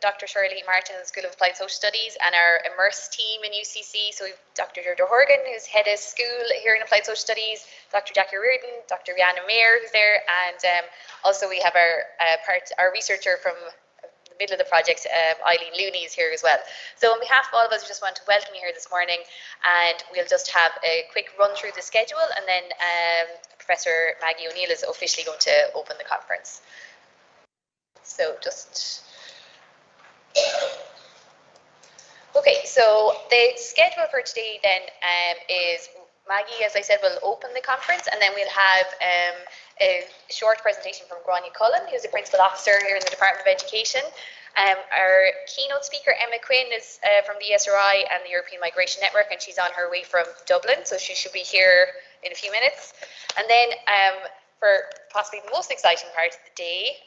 Dr. Shirley Martin in the School of Applied Social Studies and our IMMERSE team in UCC. So we've Dr. Deirdre Horgan, who's head of school here in Applied Social Studies, Dr. Jackie Reardon, Dr. Rihanna Mayer, who's there, and also we have our researcher from the middle of the project, Eileen Looney, is here as well. So on behalf of all of us, we just want to welcome you here this morning, and we'll just have a quick run through the schedule, and then Professor Maggie O'Neill is officially going to open the conference. So just... Okay, so the schedule for today then is Maggie, as I said, will open the conference, and then we'll have a short presentation from Grania Cullen, who's the Principal Officer here in the Department of Education. Our keynote speaker, Emma Quinn, is from the ESRI and the European Migration Network, and she's on her way from Dublin, so she should be here in a few minutes. And then for possibly the most exciting part of the day,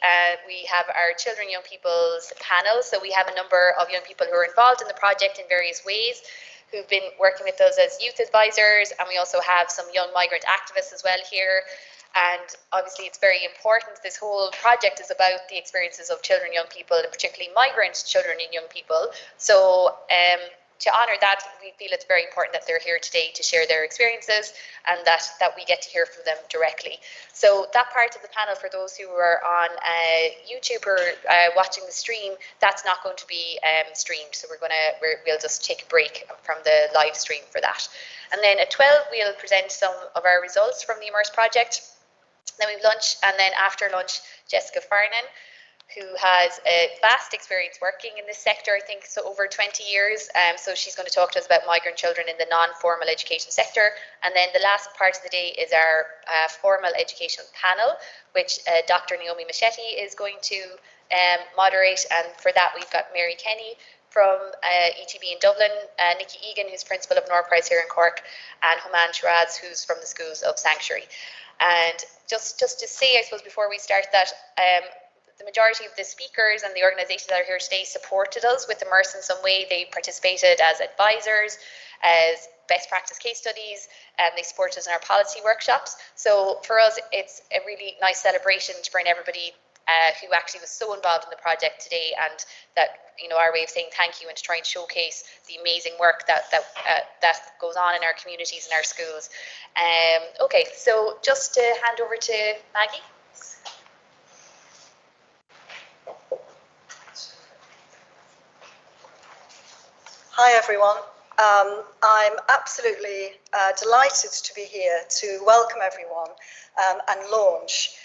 we have our Children, Young People's panel. So we have a number of young people who are involved in the project in various ways, who've been working with us as youth advisors, and we also have some young migrant activists as well here. And obviously it's very important. This whole project is about the experiences of children, young people, and particularly migrant children and young people. So to honour that, we feel it's very important that they're here today to share their experiences, and that we get to hear from them directly. So that part of the panel, for those who are on YouTube or watching the stream, that's not going to be streamed. So we'll just take a break from the live stream for that. And then at 12, we'll present some of our results from the IMMERSE project. Then we've lunch, and then after lunch, Jessica Farnan, who has a vast experience working in this sector, I think so over 20 years. So she's going to talk to us about migrant children in the non-formal education sector. And then the last part of the day is our formal education panel, which Dr. Naomi Machetti is going to moderate. And for that, we've got Mary Kenny from ETB in Dublin, Nikki Egan, who's principal of Norprise here in Cork, and Human Shiraz, who's from the Schools of Sanctuary. And just to say, I suppose, before we start that, the majority of the speakers and the organisations that are here today supported us with IMMERSE in some way. They participated as advisors, as best practice case studies, and they supported us in our policy workshops. So for us, it's a really nice celebration to bring everybody who actually was so involved in the project today, and that, you know, our way of saying thank you and to try and showcase the amazing work that goes on in our communities and our schools. Okay, so just to hand over to Maggie. Hi everyone, I'm absolutely delighted to be here to welcome everyone and launch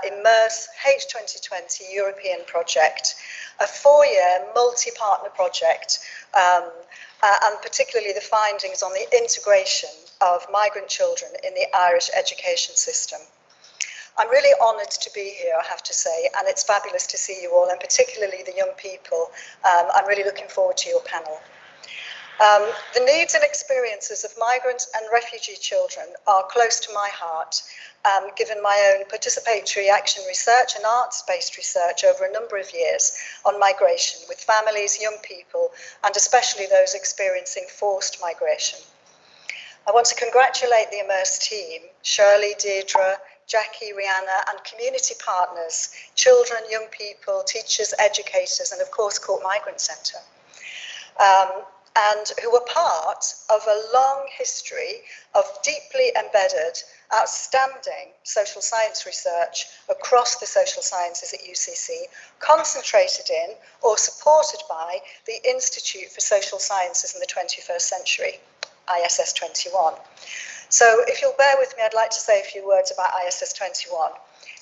IMMERSE H2020 European project, a 4-year multi-partner project, and particularly the findings on the integration of migrant children in the Irish education system. I'm really honoured to be here, I have to say, and it's fabulous to see you all, and particularly the young people. I'm really looking forward to your panel. The needs and experiences of migrant and refugee children are close to my heart, given my own participatory action research and arts-based research over a number of years on migration with families, young people, and especially those experiencing forced migration. I want to congratulate the IMMERSE team, Shirley, Deirdre, Jackie, Rihanna, and community partners, children, young people, teachers, educators, and of course Cork Migrant Centre. And who are part of a long history of deeply embedded, outstanding social science research across the social sciences at UCC, concentrated in or supported by the Institute for Social Sciences in the 21st Century, ISS 21. So if you'll bear with me, I'd like to say a few words about ISS 21.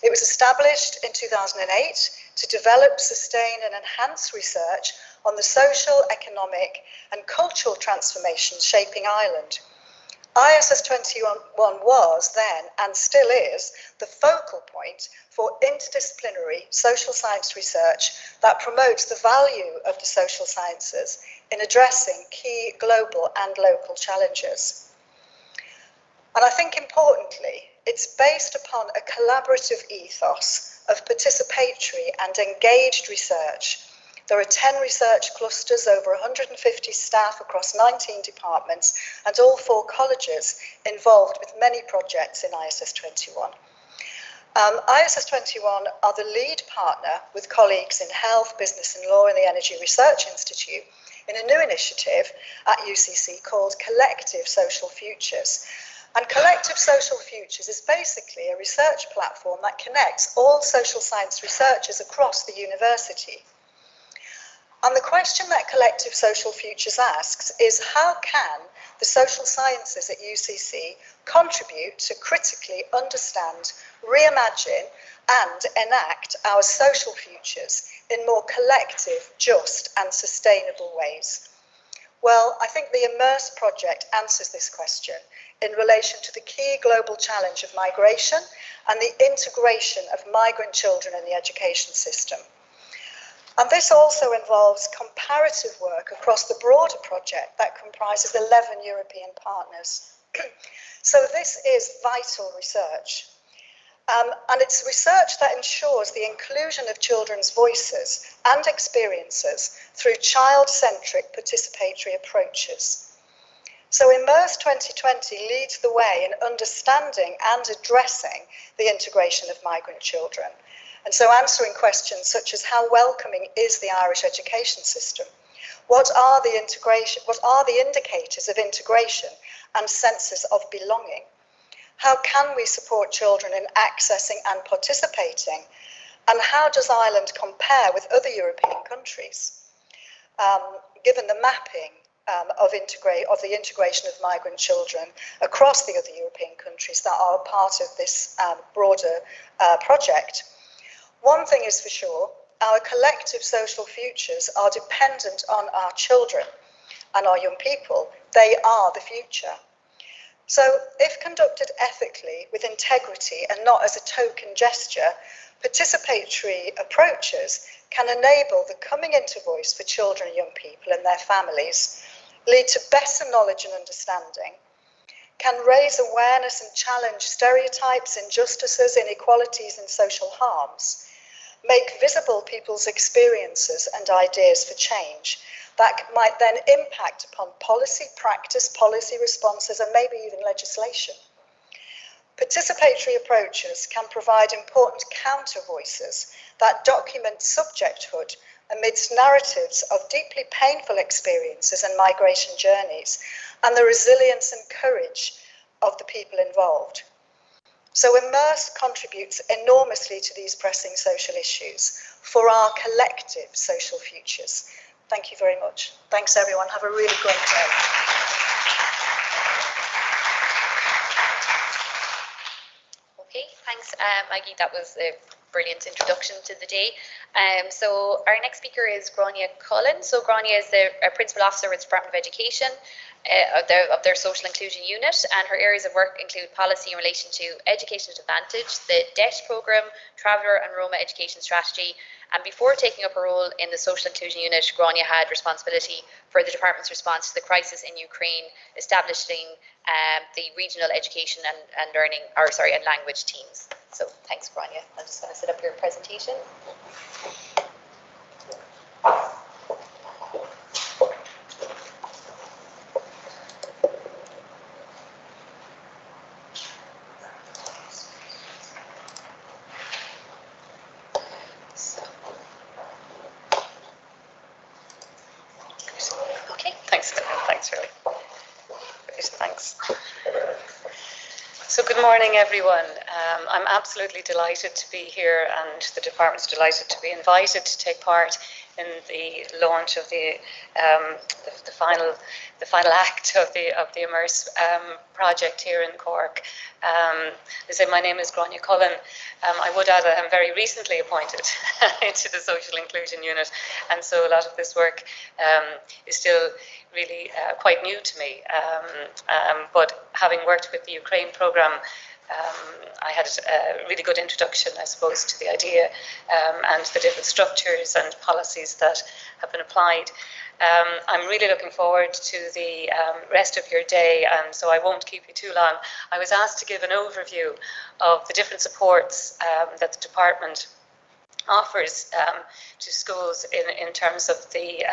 It was established in 2008 to develop, sustain and enhance research on the social, economic and cultural transformations shaping Ireland. ISS 21 was then, and still is, the focal point for interdisciplinary social science research that promotes the value of the social sciences in addressing key global and local challenges. And I think importantly, it's based upon a collaborative ethos of participatory and engaged research. There are 10 research clusters, over 150 staff across 19 departments, and all 4 colleges involved with many projects in ISS 21. ISS 21 are the lead partner with colleagues in health, business and law and the Energy Research Institute in a new initiative at UCC called Collective Social Futures. And Collective Social Futures is basically a research platform that connects all social science researchers across the university. And the question that Collective Social Futures asks is, how can the social sciences at UCC contribute to critically understand, reimagine and enact our social futures in more collective, just and sustainable ways? Well, I think the IMMERSE project answers this question in relation to the key global challenge of migration and the integration of migrant children in the education system. And this also involves comparative work across the broader project that comprises 11 European partners. So this is vital research. And it's research that ensures the inclusion of children's voices and experiences through child-centric participatory approaches. So IMMERSE 2020 leads the way in understanding and addressing the integration of migrant children. And so answering questions such as how welcoming is the Irish education system? What are the indicators of integration and senses of belonging? How can we support children in accessing and participating? And how does Ireland compare with other European countries, given the mapping of the integration of migrant children across the other European countries that are part of this broader project? One thing is for sure, our collective social futures are dependent on our children and our young people. They are the future. So if conducted ethically, with integrity and not as a token gesture, participatory approaches can enable the coming into voice for children and young people and their families, lead to better knowledge and understanding, can raise awareness and challenge stereotypes, injustices, inequalities and social harms, make visible people's experiences and ideas for change that might then impact upon policy, practice, policy responses, and maybe even legislation. Participatory approaches can provide important counter voices that document subjecthood amidst narratives of deeply painful experiences and migration journeys, and the resilience and courage of the people involved. So IMMERSE contributes enormously to these pressing social issues for our collective social futures. Thank you very much. Thanks everyone. Have a really great day. Okay, thanks Maggie. That was a brilliant introduction to the day. So our next speaker is Grania Cullen. So Grania is the Principal Officer with the Department of Education of their Social Inclusion Unit, and her areas of work include policy in relation to education at advantage, the DET programme, Traveller and Roma Education Strategy. And before taking up her role in the Social Inclusion Unit, Grania had responsibility for the department's response to the crisis in Ukraine, establishing the regional education and learning, and language teams. So thanks, Grania. I'm just going to set up your presentation. So good morning, everyone. I'm absolutely delighted to be here, and the department's delighted to be invited to take part in the launch of the final act of the IMMERSE project here in Cork. As I say, my name is Grania Cullen. I would add that I'm very recently appointed into the Social Inclusion Unit, and so a lot of this work is still really quite new to me. But having worked with the Ukraine programme, I had a really good introduction, I suppose, to the idea and the different structures and policies that have been applied. I'm really looking forward to the rest of your day, and so I won't keep you too long. I was asked to give an overview of the different supports that the department offers to schools in terms of the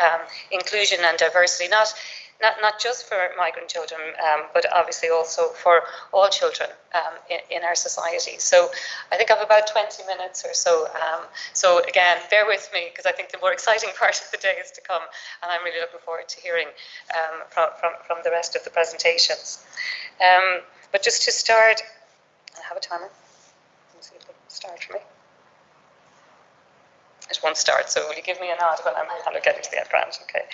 inclusion and diversity, not not just for migrant children, but obviously also for all children in our society. So I think I have about 20 minutes or so. So again, bear with me, because I think the more exciting part of the day is to come, and I'm really looking forward to hearing from the rest of the presentations. But just to start, I have a timer. Let me see if it'll start for me. It won't start, so will you give me a nod when I'm kind of getting to the end? Grant, okay.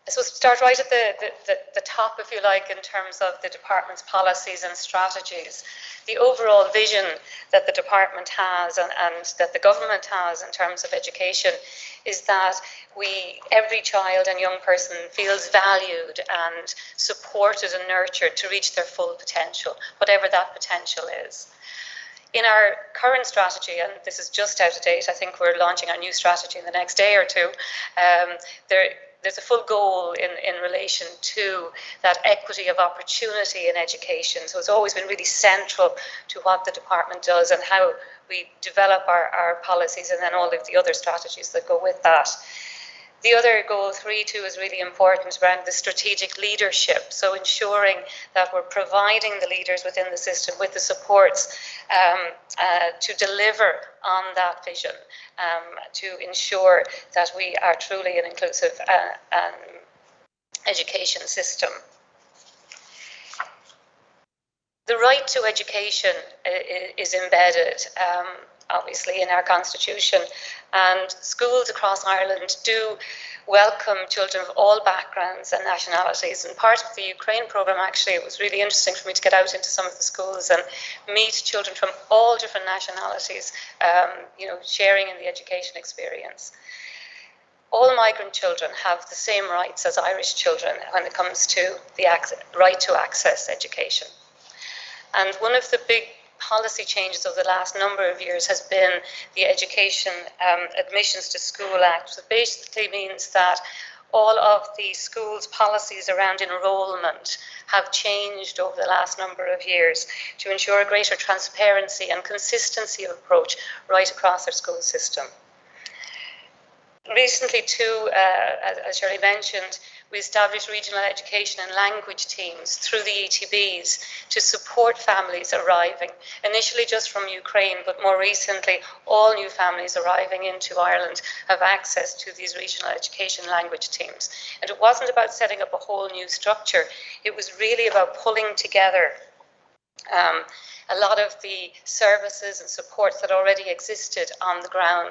I suppose start right at the top, if you like, in terms of the department's policies and strategies. The overall vision that the department has and that the government has in terms of education is that every child and young person feels valued and supported and nurtured to reach their full potential, whatever that potential is. In our current strategy, and this is just out of date, I think we're launching our new strategy in the next day or two, there's a full goal in relation to that equity of opportunity in education. So it's always been really central to what the department does and how we develop our policies, and then all of the other strategies that go with that. The other goal, 3.2, is really important around the strategic leadership. So ensuring that we're providing the leaders within the system with the supports to deliver on that vision, to ensure that we are truly an inclusive education system. The right to education is embedded, obviously, in our constitution, and schools across Ireland do welcome children of all backgrounds and nationalities. And part of the Ukraine programme, actually, it was really interesting for me to get out into some of the schools and meet children from all different nationalities, sharing in the education experience. All migrant children have the same rights as Irish children when it comes to the right to access education. And one of the big policy changes over the last number of years has been the Education Admissions to School Act, which basically means that all of the schools' policies around enrolment have changed over the last number of years to ensure greater transparency and consistency of approach right across our school system. Recently, too, as Shirley mentioned, we established regional education and language teams through the ETBs to support families arriving, initially just from Ukraine, but more recently, all new families arriving into Ireland have access to these regional education language teams. And it wasn't about setting up a whole new structure, it was really about pulling together a lot of the services and supports that already existed on the ground.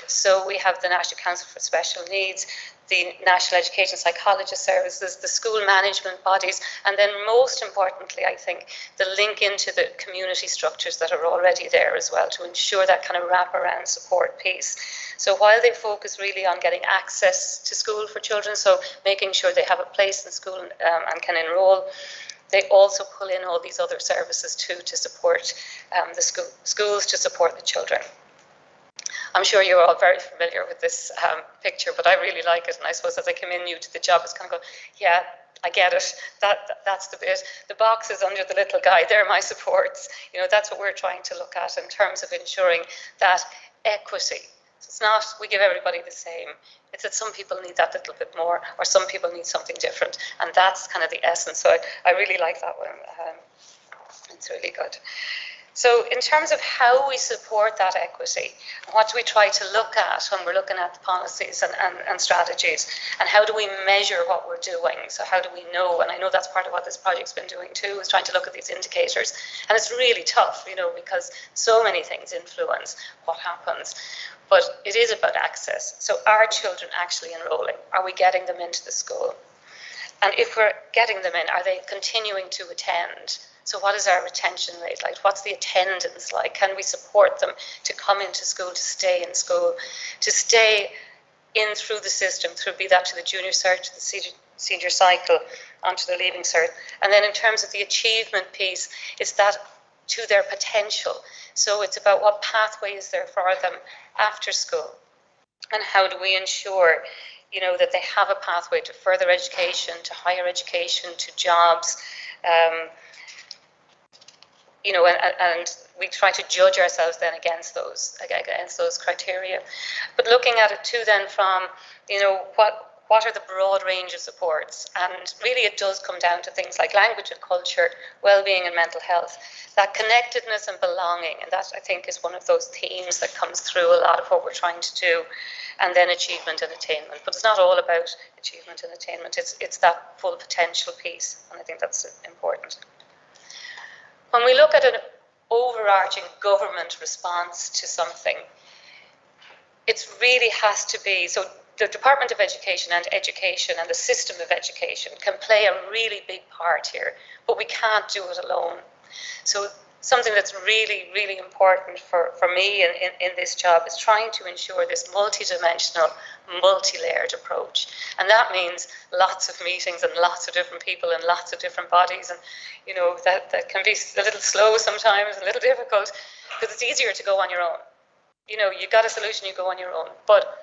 So we have the National Council for Special Needs, the National Education Psychologist Services, the school management bodies, and then most importantly, I think, the link into the community structures that are already there as well to ensure that kind of wraparound support piece. So while they focus really on getting access to school for children, so making sure they have a place in school and can enroll, they also pull in all these other services too to support the schools to support the children. I'm sure you're all very familiar with this picture, but I really like it. And I suppose as I came in new to the job, it's kind of go, yeah, I get it. That's the bit. The boxes under the little guy, they're my supports. You know, that's what we're trying to look at in terms of ensuring that equity. So it's not we give everybody the same. It's that some people need that little bit more, or some people need something different, and that's kind of the essence. So I really like that one. It's really good. So in terms of how we support that equity, what do we try to look at when we're looking at the policies and strategies, and how do we measure what we're doing? So how do we know? And I know that's part of what this project's been doing too, is trying to look at these indicators. And it's really tough, you know, because so many things influence what happens. But it is about access. So are children actually enrolling? Are we getting them into the school? And if we're getting them in, are they continuing to attend? So what is our retention rate like? What's the attendance like? Can we support them to come into school, to stay in school, to stay in through the system, through be that to the junior cert, to the senior cycle, onto the leaving cert? And then in terms of the achievement piece, it's that to their potential. So it's about what pathway is there for them after school, and how do we ensure, you know, that they have a pathway to further education, to higher education, to jobs. You know, and we try to judge ourselves then against those criteria. But looking at it too then from, you know, what what are the broad range of supports? And really it does come down to things like language and culture, well-being and mental health, that connectedness and belonging, and that I think is one of those themes that comes through a lot of what we're trying to do, and then achievement and attainment. But it's not all about achievement and attainment, it's that full potential piece, and I think that's important. When we look at an overarching government response to something, it really has to be, so the Department of Education and the system of education can play a really big part here, but we can't do it alone. So something that's really, really important for me in this job is trying to ensure this multidimensional, multi-layered approach. And that means lots of meetings and lots of different people and lots of different bodies. And, you know, that can be a little slow sometimes, a little difficult, because it's easier to go on your own. You know, you got a solution, you go on your own. But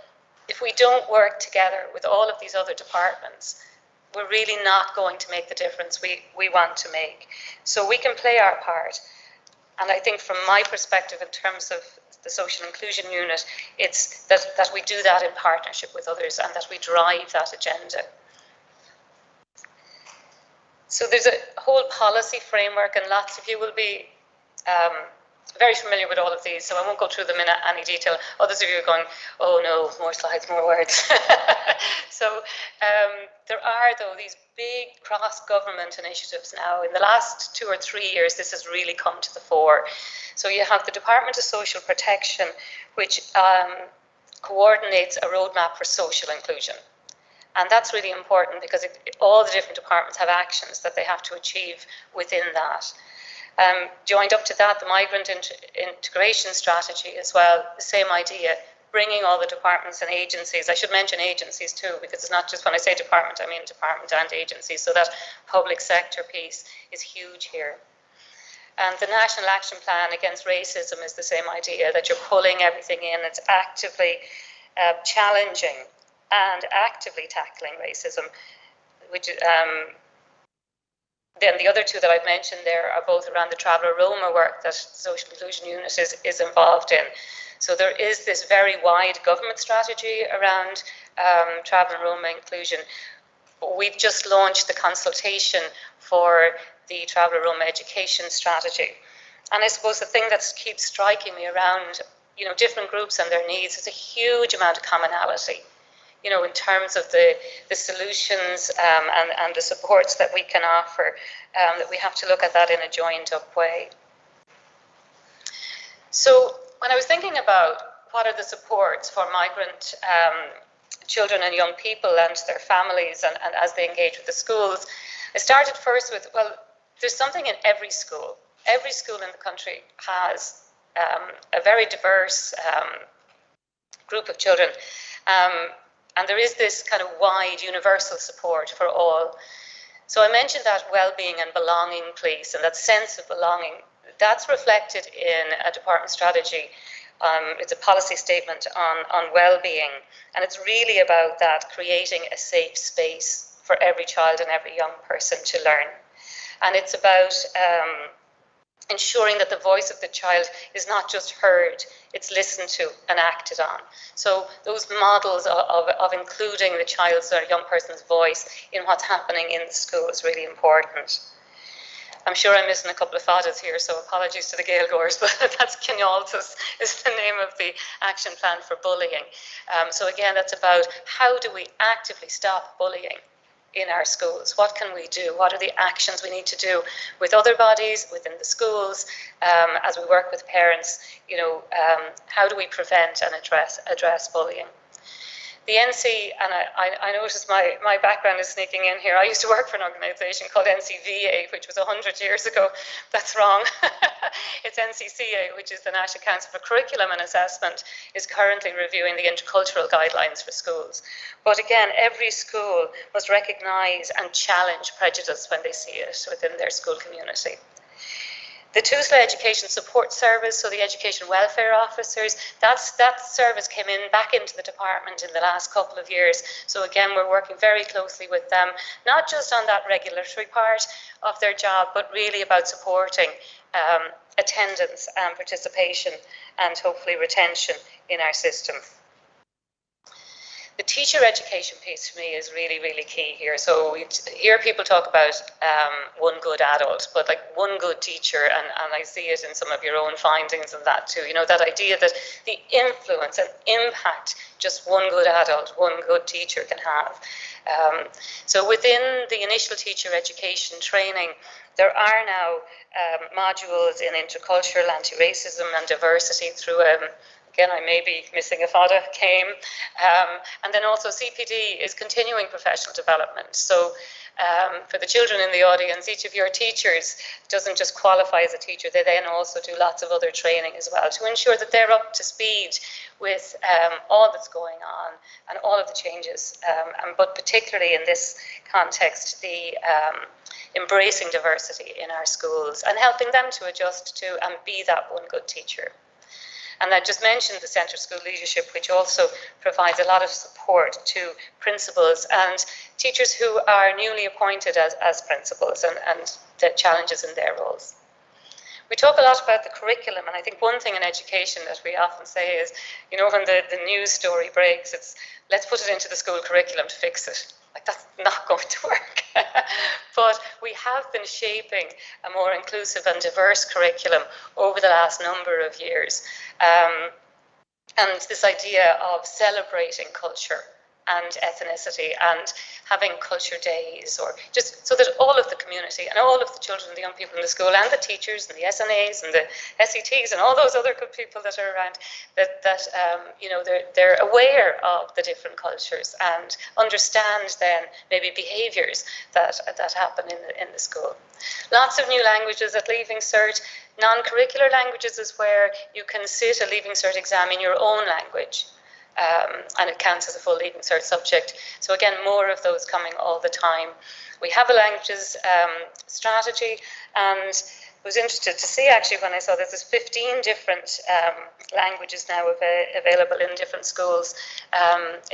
if we don't work together with all of these other departments, we're really not going to make the difference we want to make. So we can play our part. And I think from my perspective, in terms of the social inclusion unit, it's that we do that in partnership with others and that we drive that agenda. So there's a whole policy framework, and lots of you will be very familiar with all of these, so I won't go through them in any detail. Others of you are going, oh no, more slides, more words. So there are, though, these big cross-government initiatives now. In the last 2 or 3 years, this has really come to the fore. So you have the Department of Social Protection, which coordinates a roadmap for social inclusion. And that's really important because all the different departments have actions that they have to achieve within that. Joined up to that, the migrant integration strategy as well, the same idea, bringing all the departments and agencies. I should mention agencies too, because it's not just when I say department, I mean department and agencies, so that public sector piece is huge here. And the National Action Plan Against Racism is the same idea, that you're pulling everything in, it's actively challenging and actively tackling racism, which then the other two that I've mentioned there are both around the Traveller Roma work that the Social Inclusion Unit is involved in. So there is this very wide government strategy around Traveller Roma inclusion. We've just launched the consultation for the Traveller Roma education strategy. And I suppose the thing that keeps striking me around, you know, different groups and their needs is a huge amount of commonality. You know, in terms of the solutions and the supports that we can offer, that we have to look at that in a joined up way. So when I was thinking about what are the supports for migrant children and young people and their families and as they engage with the schools, I started first with, well, there's something in every school. Every school in the country has a very diverse group of children. And there is this kind of wide universal support for all. So I mentioned that well-being and belonging piece, and that sense of belonging. That's reflected in a department strategy. It's a policy statement on well-being, and it's really about that, creating a safe space for every child and every young person to learn. And it's about ensuring that the voice of the child is not just heard, it's listened to and acted on. So those models of including the child's or young person's voice in what's happening in the school is really important. I'm sure I'm missing a couple of fadas here, so apologies to the Gaeilgeoirs, but that's Cináltas is the name of the action plan for bullying. So again, that's about how do we actively stop bullying in our schools? What can we do? What are the actions we need to do with other bodies, within the schools, as we work with parents? You know, how do we prevent and address bullying? The NC, and I noticed my background is sneaking in here. I used to work for an organisation called NCVA, which was 100 years ago. That's wrong. It's NCCA, which is the National Council for Curriculum and Assessment, is currently reviewing the intercultural guidelines for schools. But again, every school must recognise and challenge prejudice when they see it within their school community. The TUSLA Education Support Service, so the education welfare officers, that service came back into the department in the last couple of years. So again, we're working very closely with them, not just on that regulatory part of their job, but really about supporting attendance and participation and hopefully retention in our system. The teacher education piece for me is really, really key here. So we hear people talk about one good adult, but like one good teacher, and I see it in some of your own findings of that too. You know, that idea that the influence and impact just one good adult, one good teacher can have. So within the initial teacher education training, there are now modules in intercultural, anti-racism and diversity through again, I may be missing a fada came. And then also CPD is continuing professional development. So for the children in the audience, each of your teachers doesn't just qualify as a teacher, they then also do lots of other training as well to ensure that they're up to speed with all that's going on and all of the changes. But particularly in this context, the embracing diversity in our schools and helping them to adjust to and be that one good teacher. And I just mentioned the Centre of School Leadership, which also provides a lot of support to principals and teachers who are newly appointed as principals and the challenges in their roles. We talk a lot about the curriculum, and I think one thing in education that we often say is, you know, when the news story breaks, it's let's put it into the school curriculum to fix it. Like, that's not going to work. But we have been shaping a more inclusive and diverse curriculum over the last number of years. And this idea of celebrating culture and ethnicity and having culture days, or just so that all of the community and all of the children and the young people in the school and the teachers and the SNAs and the SETs and all those other good people that are around, that you know, they're aware of the different cultures and understand then maybe behaviours that happen in the school. Lots of new languages at Leaving Cert. Non-curricular languages is where you can sit a Leaving Cert exam in your own language. And it counts as a full Leaving Cert subject. So again, more of those coming all the time. We have a languages strategy, and I was interested to see actually when I saw this, there's 15 different languages now available in different schools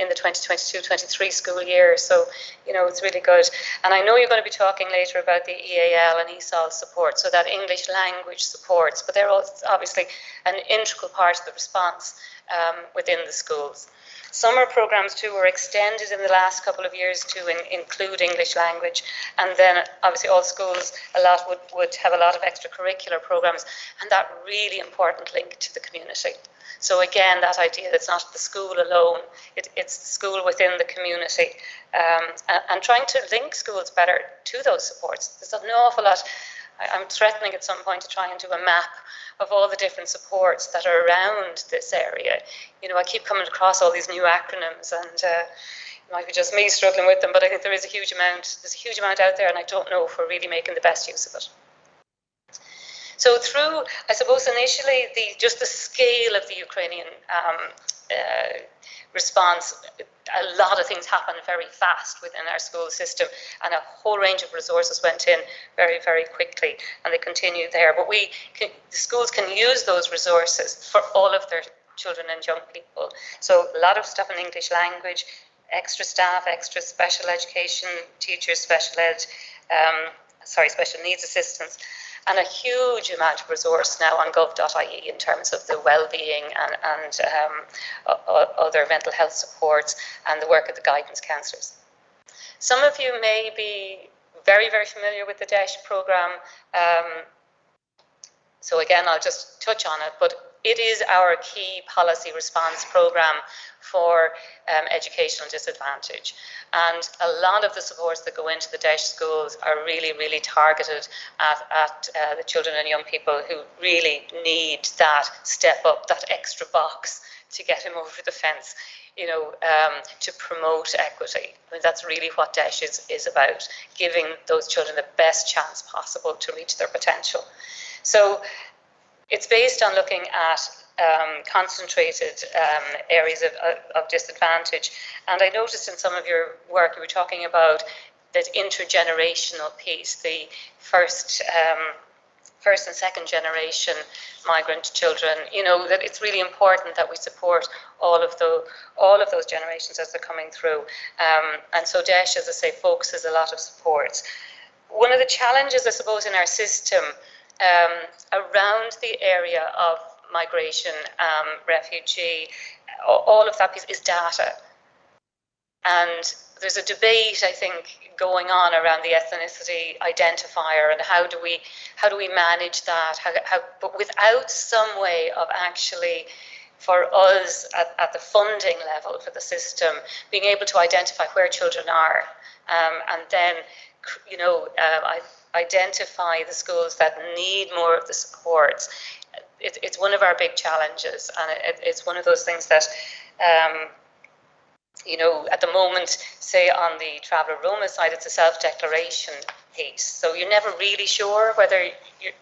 in the 2022-23 school year. So, you know, it's really good. And I know you're going to be talking later about the EAL and ESOL support, so that English language supports, but they're also obviously an integral part of the response within the schools. Summer programs too were extended in the last couple of years to include English language, and then obviously all schools would have a lot of extracurricular programs, and that really important link to the community. So again, that idea that it's not the school alone, it's the school within the community, and trying to link schools better to those supports. There's an awful lot. I'm threatening at some point to try and do a map of all the different supports that are around this area. You know, I keep coming across all these new acronyms, and it might be just me struggling with them, but I think there's a huge amount out there, and I don't know if we're really making the best use of it. So through, I suppose, initially, just the scale of the Ukrainian response, a lot of things happened very fast within our school system, and a whole range of resources went in very, very quickly, and they continue there. But the schools can use those resources for all of their children and young people. So a lot of stuff in English language, extra staff, extra special education teachers, special needs assistants, and a huge amount of resource now on gov.ie in terms of the well-being and other mental health supports and the work of the guidance counsellors. Some of you may be very, very familiar with the DESH programme. So again, I'll just touch on it, but it is our key policy response programme for educational disadvantage. And a lot of the supports that go into the DESH schools are really, really targeted at the children and young people who really need that step up, that extra box to get him over the fence, you know, to promote equity. I mean, that's really what DESH is about, giving those children the best chance possible to reach their potential. So it's based on looking at concentrated areas of disadvantage. And I noticed in some of your work you were talking about that intergenerational piece, the first and second generation migrant children, you know, that it's really important that we support all of those generations as they're coming through. And so DESH, as I say, focuses a lot of supports. One of the challenges, I suppose, in our system around the area of migration, refugee, all of that piece is data. And there's a debate, I think, going on around the ethnicity identifier and how do we manage that, but without some way of actually, for us at the funding level for the system, being able to identify where children are, and then, identify the schools that need more of the supports. It's one of our big challenges, and it's one of those things that, at the moment, say on the Traveller Roma side, it's a self-declaration piece. So you're never really sure whether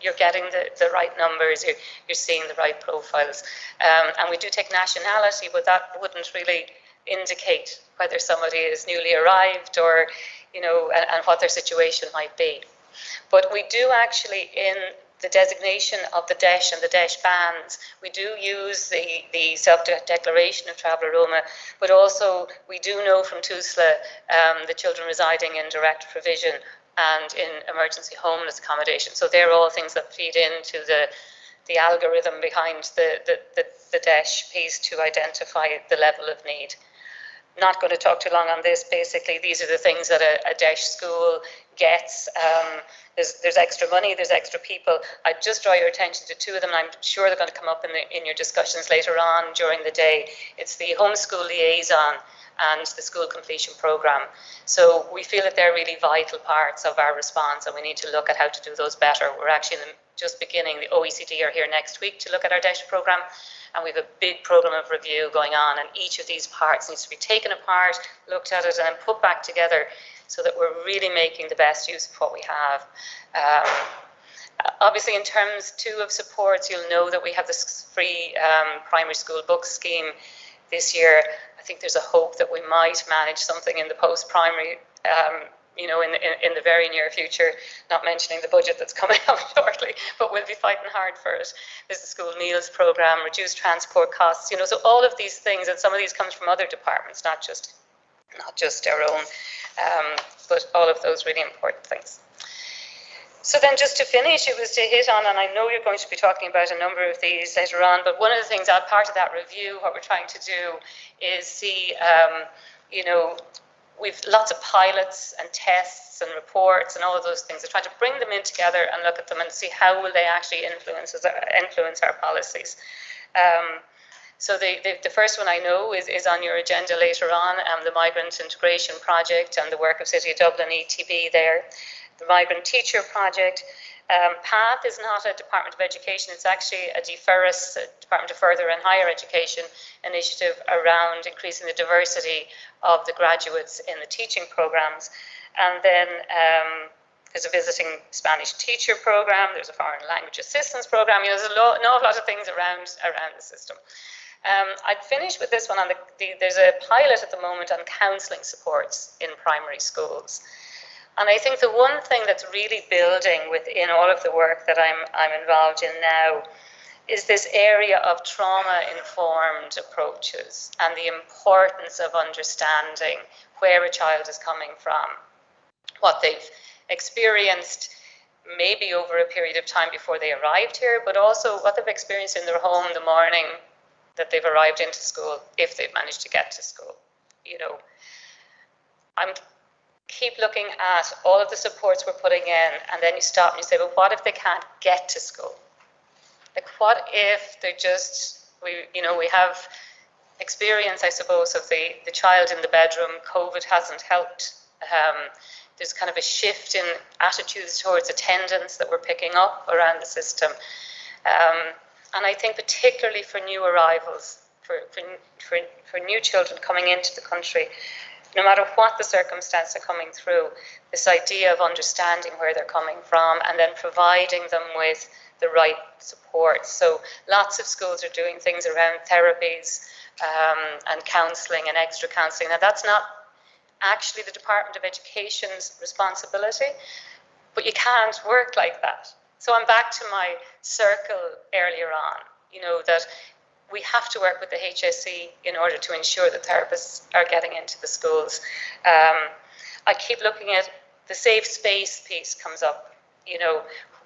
you're getting the right numbers, you're seeing the right profiles. And we do take nationality, but that wouldn't really indicate whether somebody is newly arrived or, and what their situation might be. But we do actually, in the designation of the DEIS and the DEIS bands, we do use the self-declaration of Traveller Roma, but also we do know from TUSLA the children residing in direct provision and in emergency homeless accommodation. So they're all things that feed into the algorithm behind the DEIS piece to identify the level of need. Not going to talk too long on this. Basically, these are the things that a DEIS school gets. There's extra money, there's extra people. I'd just draw your attention to two of them. I'm sure they're going to come up in your discussions later on during the day. It's the homeschool liaison and the school completion program. So we feel that they're really vital parts of our response, and we need to look at how to do those better. We're actually just beginning. The OECD are here next week to look at our DEIS program, and we have a big program of review going on, and each of these parts needs to be taken apart, looked at it, and then put back together so that we're really making the best use of what we have. Obviously, in terms too of supports, you'll know that we have this free primary school book scheme this year. I think there's a hope that we might manage something in the post-primary, in the very near future, not mentioning the budget that's coming up shortly, but we'll be fighting hard for it. There's the school meals program, reduced transport costs, so all of these things, and some of these comes from other departments, not just our own, but all of those really important things. So then just to finish, it was to hit on, and I know you're going to be talking about a number of these later on, but one of the things, part of that review, what we're trying to do is see, we've lots of pilots and tests and reports and all of those things. We're trying to bring them in together and look at them and see how will they actually influence our policies. So the first one I know is on your agenda later on, the Migrant Integration Project and the work of City of Dublin ETB there. The Migrant Teacher Project. PATH is not a Department of Education, it's actually a DFERIS, Department of Further and Higher Education initiative around increasing the diversity of the graduates in the teaching programs. And then there's a visiting Spanish teacher program, there's a foreign language assistance program, there's an awful lot of things around the system. I'd finish with this one. There's a pilot at the moment on counselling supports in primary schools. And I think the one thing that's really building within all of the work that I'm involved in now is this area of trauma-informed approaches and the importance of understanding where a child is coming from, what they've experienced maybe over a period of time before they arrived here, but also what they've experienced in their home the morning that they've arrived into school, if they've managed to get to school. Keep looking at all of the supports we're putting in, and then you stop and you say, well, what if they can't get to school? Like, what if they're just, we have experience, I suppose, of the child in the bedroom. COVID hasn't helped. There's kind of a shift in attitudes towards attendance that we're picking up around the system. And I think particularly for new arrivals, for new children coming into the country, no matter what the circumstance are coming through, this idea of understanding where they're coming from and then providing them with the right support. So lots of schools are doing things around therapies and counselling and extra counselling. Now that's not actually the Department of Education's responsibility, but you can't work like that. So I'm back to my circle earlier on, that we have to work with the HSE in order to ensure that therapists are getting into the schools. I keep looking at the safe space piece comes up,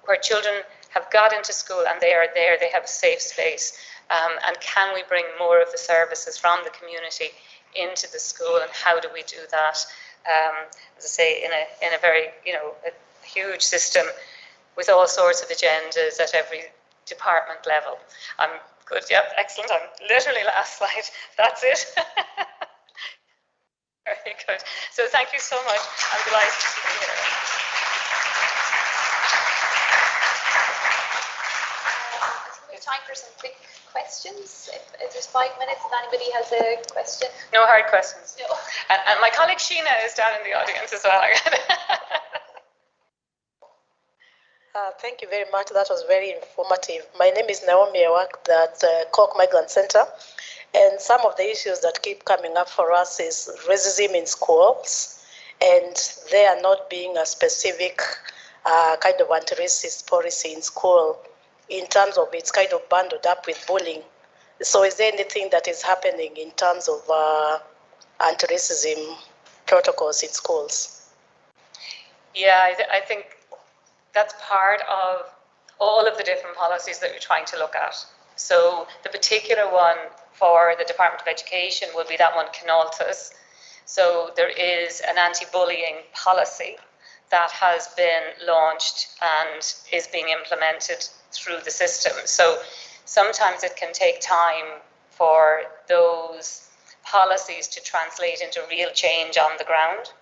where children have got into school and they are there, they have a safe space. And can we bring more of the services from the community into the school, and how do we do that? As I say, in a very, a huge system with all sorts of agendas at every department level. I'm good. Yep, excellent. I'm literally last slide. That's it. Very good. So thank you so much. I'm delighted to be here. We have time for some quick questions. If there's 5 minutes and anybody has a question. No hard questions. No. And my colleague Sheena is down in the audience as well. Thank you very much. That was very informative. My name is Naomi. I work at Cork Migrant Center. And some of the issues that keep coming up for us is racism in schools, and there not being a specific kind of anti-racist policy in school in terms of it's kind of bundled up with bullying. So is there anything that is happening in terms of anti-racism protocols in schools? Yeah, I think that's part of all of the different policies that we're trying to look at. So the particular one for the Department of Education will be that one, Canoltas. So there is an anti-bullying policy that has been launched and is being implemented through the system. So sometimes it can take time for those policies to translate into real change on the ground.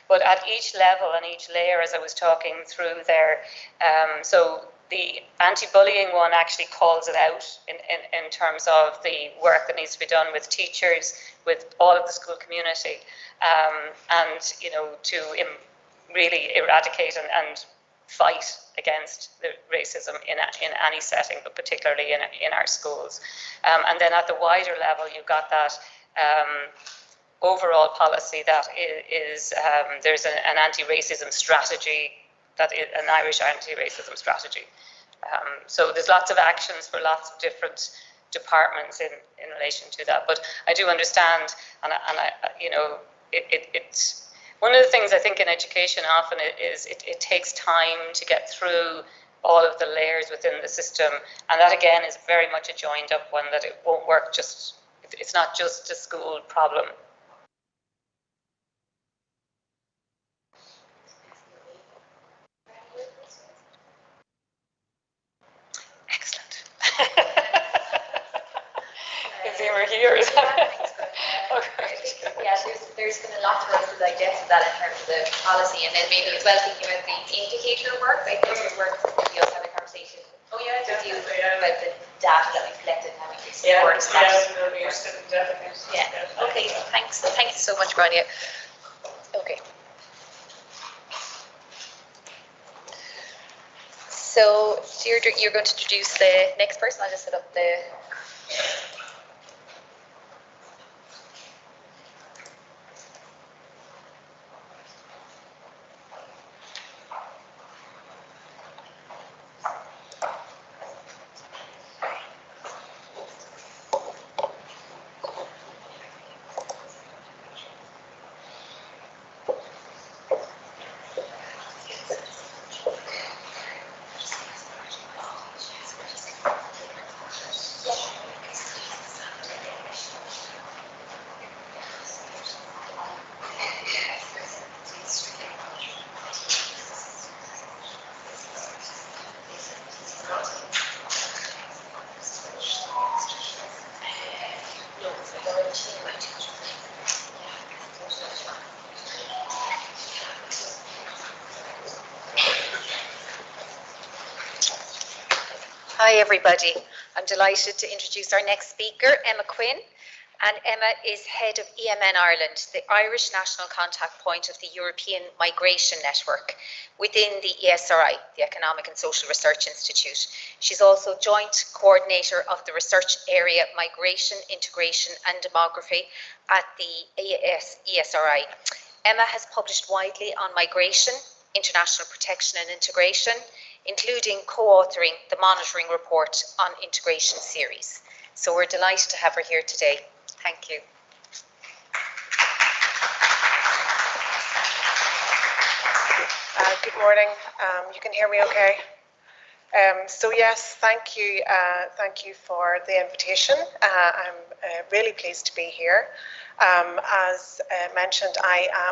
But at each level and each layer, as I was talking through there, so the anti-bullying one actually calls it out in terms of the work that needs to be done with teachers, with all of the school community, and to really eradicate and fight against the racism in any setting, but particularly in our schools. And then at the wider level, you've got that overall policy that is there's an anti-racism strategy, that is an Irish anti-racism strategy. So there's lots of actions for lots of different departments in relation to that. But I do understand, and it's one of the things I think in education often is it takes time to get through all of the layers within the system, and that again is very much a joined up one, that it won't work it's not just a school problem. Excellent. If you were here. Yeah, there's been a lot for us to digest of that in terms of the policy, and then maybe as well thinking about the indicator work. I think the work we also had a conversation. Oh yeah, definitely. About the data that we've collected and how we can support that. Yeah. Okay. Thanks. Thank you so much, Grania. Okay. So Deirdre, you're going to introduce the next person. I'll just set up the. Hi everybody, I'm delighted to introduce our next speaker, Emma Quinn, and Emma is head of EMN Ireland, the Irish National Contact Point of the European Migration Network within the ESRI, the Economic and Social Research Institute. She's also joint coordinator of the research area Migration, Integration and Demography at the ESRI. Emma has published widely on migration, international protection and integration, including co-authoring the monitoring report on integration series. So we're delighted to have her here today. Thank you. Good morning. You can hear me okay? So yes, thank you for the invitation. I'm really pleased to be here. As mentioned,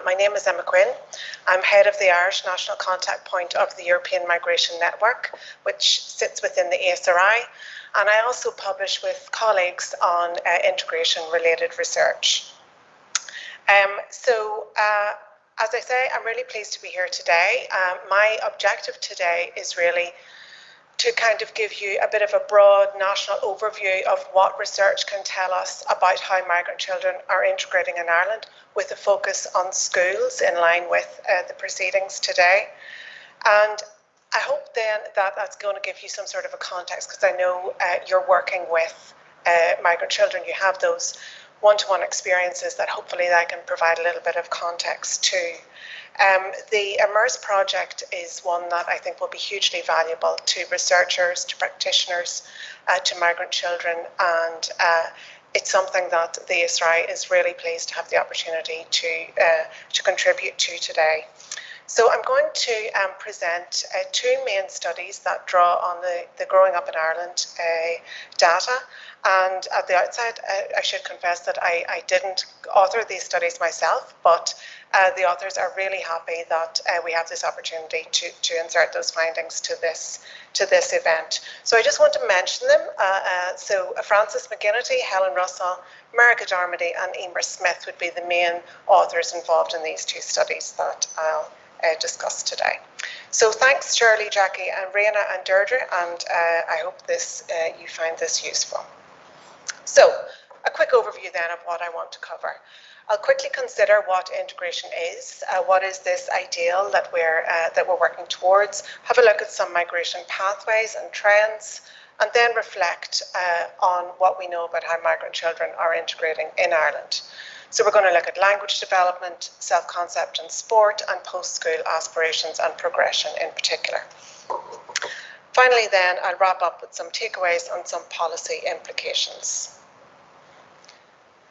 my name is Emma Quinn. I'm head of the Irish National Contact Point of the European Migration Network, which sits within the ESRI, and I also publish with colleagues on integration-related research. As I say, I'm really pleased to be here today. My objective today is really to kind of give you a bit of a broad national overview of what research can tell us about how migrant children are integrating in Ireland, with a focus on schools in line with the proceedings today. And I hope then that that's going to give you some sort of a context, because I know you're working with migrant children. You have those one-to-one experiences that hopefully I can provide a little bit of context to. The IMMERSE project is one that I think will be hugely valuable to researchers, to practitioners, to migrant children, and it's something that the ESRI is really pleased to have the opportunity to contribute to today. So I'm going to present two main studies that draw on the Growing Up in Ireland data. And at the outset, I should confess that I didn't author these studies myself, but the authors are really happy that we have this opportunity to insert those findings to this event. So I just want to mention them. So Frances McGinnity, Helen Russell, Merrick Darmody and Emer Smith would be the main authors involved in these two studies that I'll discuss today. So thanks Shirley, Jackie and Raina and Deirdre, and I hope you find this useful. So a quick overview then of what I want to cover. I'll quickly consider what integration is, what is this ideal that we're working towards, have a look at some migration pathways and trends, and then reflect on what we know about how migrant children are integrating in Ireland. So we're going to look at language development, self-concept and sport, and post-school aspirations and progression in particular. Finally then, I'll wrap up with some takeaways on some policy implications.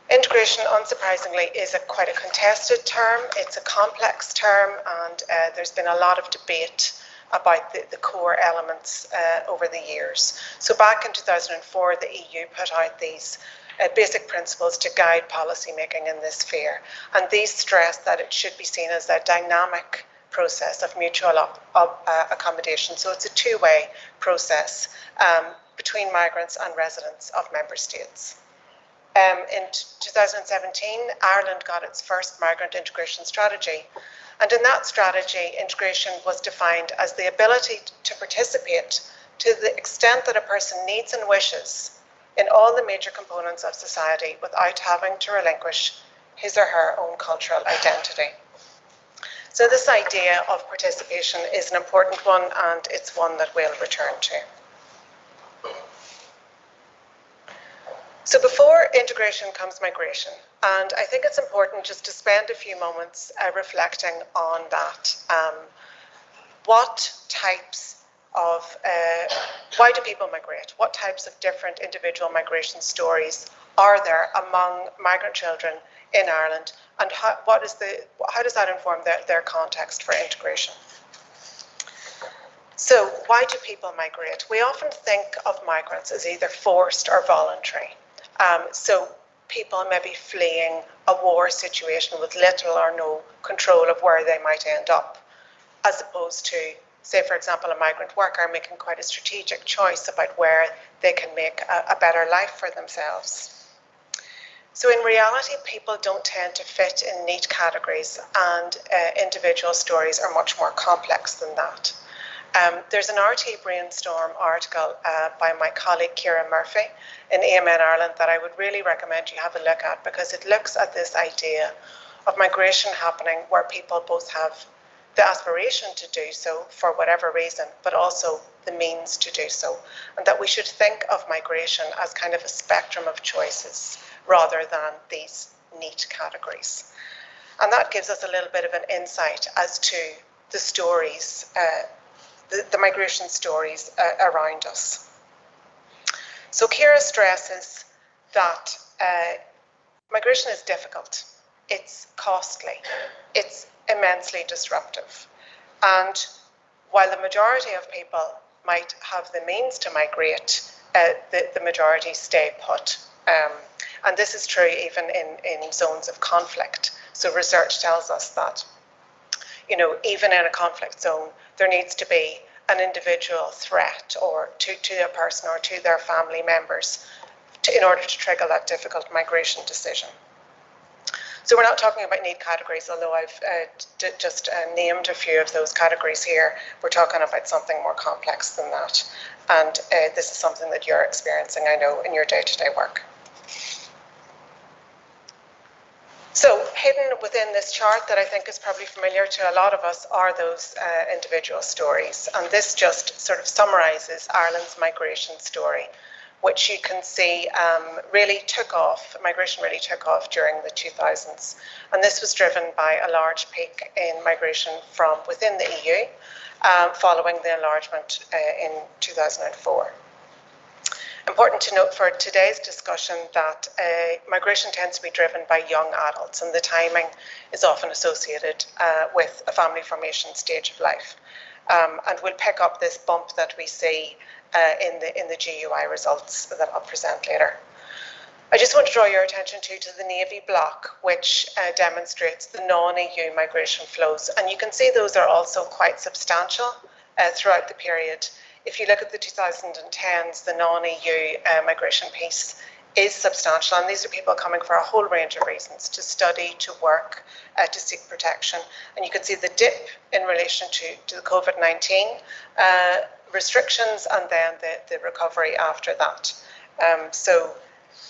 Integration, unsurprisingly, is quite a contested term. It's a complex term, and there's been a lot of debate about the core elements over the years. So back in 2004, the EU put out these basic principles to guide policy making in this sphere, and these stress that it should be seen as a dynamic process of mutual accommodation. So it's a two-way process between migrants and residents of member states. In 2017, Ireland got its first migrant integration strategy, and in that strategy, integration was defined as the ability to participate to the extent that a person needs and wishes in all the major components of society without having to relinquish his or her own cultural identity. So this idea of participation is an important one, and it's one that we'll return to. So before integration comes migration, and I think it's important just to spend a few moments reflecting on that. What types of, why do people migrate? What types of different individual migration stories are there among migrant children in Ireland, and how does that inform their context for integration? So why do people migrate? We often think of migrants as either forced or voluntary. So people may be fleeing a war situation with little or no control of where they might end up, as opposed to, say, for example, a migrant worker making quite a strategic choice about where they can make a better life for themselves. So in reality, people don't tend to fit in neat categories, and individual stories are much more complex than that. There's an RT Brainstorm article by my colleague Ciara Murphy in AMN Ireland that I would really recommend you have a look at, because it looks at this idea of migration happening where people both have the aspiration to do so for whatever reason, but also the means to do so, and that we should think of migration as kind of a spectrum of choices rather than these neat categories. And that gives us a little bit of an insight as to the stories, the migration stories around us. So Ciara stresses that migration is difficult, it's costly, it's immensely disruptive. And while the majority of people might have the means to migrate, the majority stay put And this is true even in zones of conflict. So research tells us that, you know, even in a conflict zone, there needs to be an individual threat or to a person or to their family members in order to trigger that difficult migration decision. So we're not talking about need categories, although I've just named a few of those categories here. We're talking about something more complex than that. And this is something that you're experiencing, I know, in your day-to-day work. So hidden within this chart that I think is probably familiar to a lot of us are those individual stories. And this just sort of summarises Ireland's migration story, which you can see really took off, migration really took off during the 2000s. And this was driven by a large peak in migration from within the EU following the enlargement in 2004. Important to note for today's discussion that migration tends to be driven by young adults, and the timing is often associated with a family formation stage of life. And we'll pick up this bump that we see in the GUI results that I'll present later. I just want to draw your attention to the navy block, which demonstrates the non-EU migration flows. And you can see those are also quite substantial throughout the period. If you look at the 2010s, the non-EU migration piece is substantial, and these are people coming for a whole range of reasons, to study, to work, to seek protection. And you can see the dip in relation to the COVID-19 restrictions, and then the recovery after that. So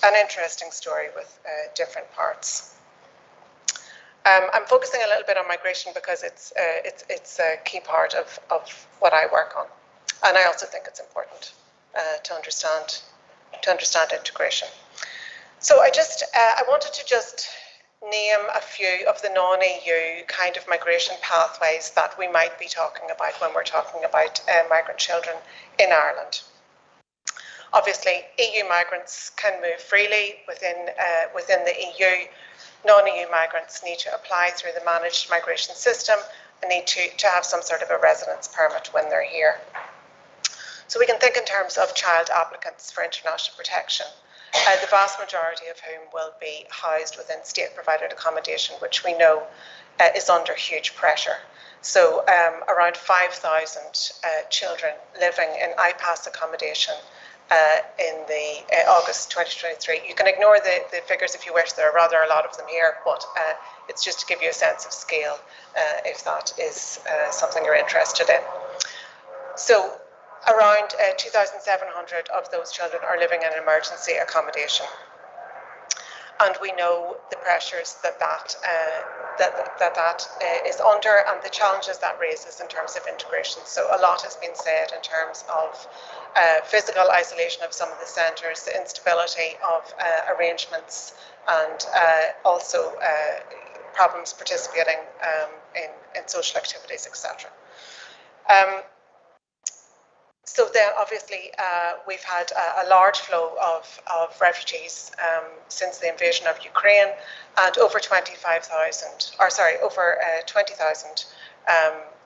an interesting story with different parts. I'm focusing a little bit on migration because it's a key part of what I work on. And I also think it's important to understand integration. So I wanted to just name a few of the non-EU kind of migration pathways that we might be talking about when we're talking about migrant children in Ireland. Obviously, EU migrants can move freely within the EU. Non-EU migrants need to apply through the managed migration system and need to have some sort of a residence permit when they're here. So we can think in terms of child applicants for international protection, the vast majority of whom will be housed within state-provided accommodation, which we know is under huge pressure. So around 5,000 children living in IPAS accommodation in the August 2023. You can ignore the figures if you wish. There are rather a lot of them here, but it's just to give you a sense of scale if that is something you're interested in. So around 2,700 of those children are living in emergency accommodation. And we know the pressures that is under and the challenges that raises in terms of integration. So a lot has been said in terms of physical isolation of some of the centres, the instability of arrangements, and also problems participating in social activities, etc. So then, obviously, we've had a large flow of refugees since the invasion of Ukraine, and over 20,000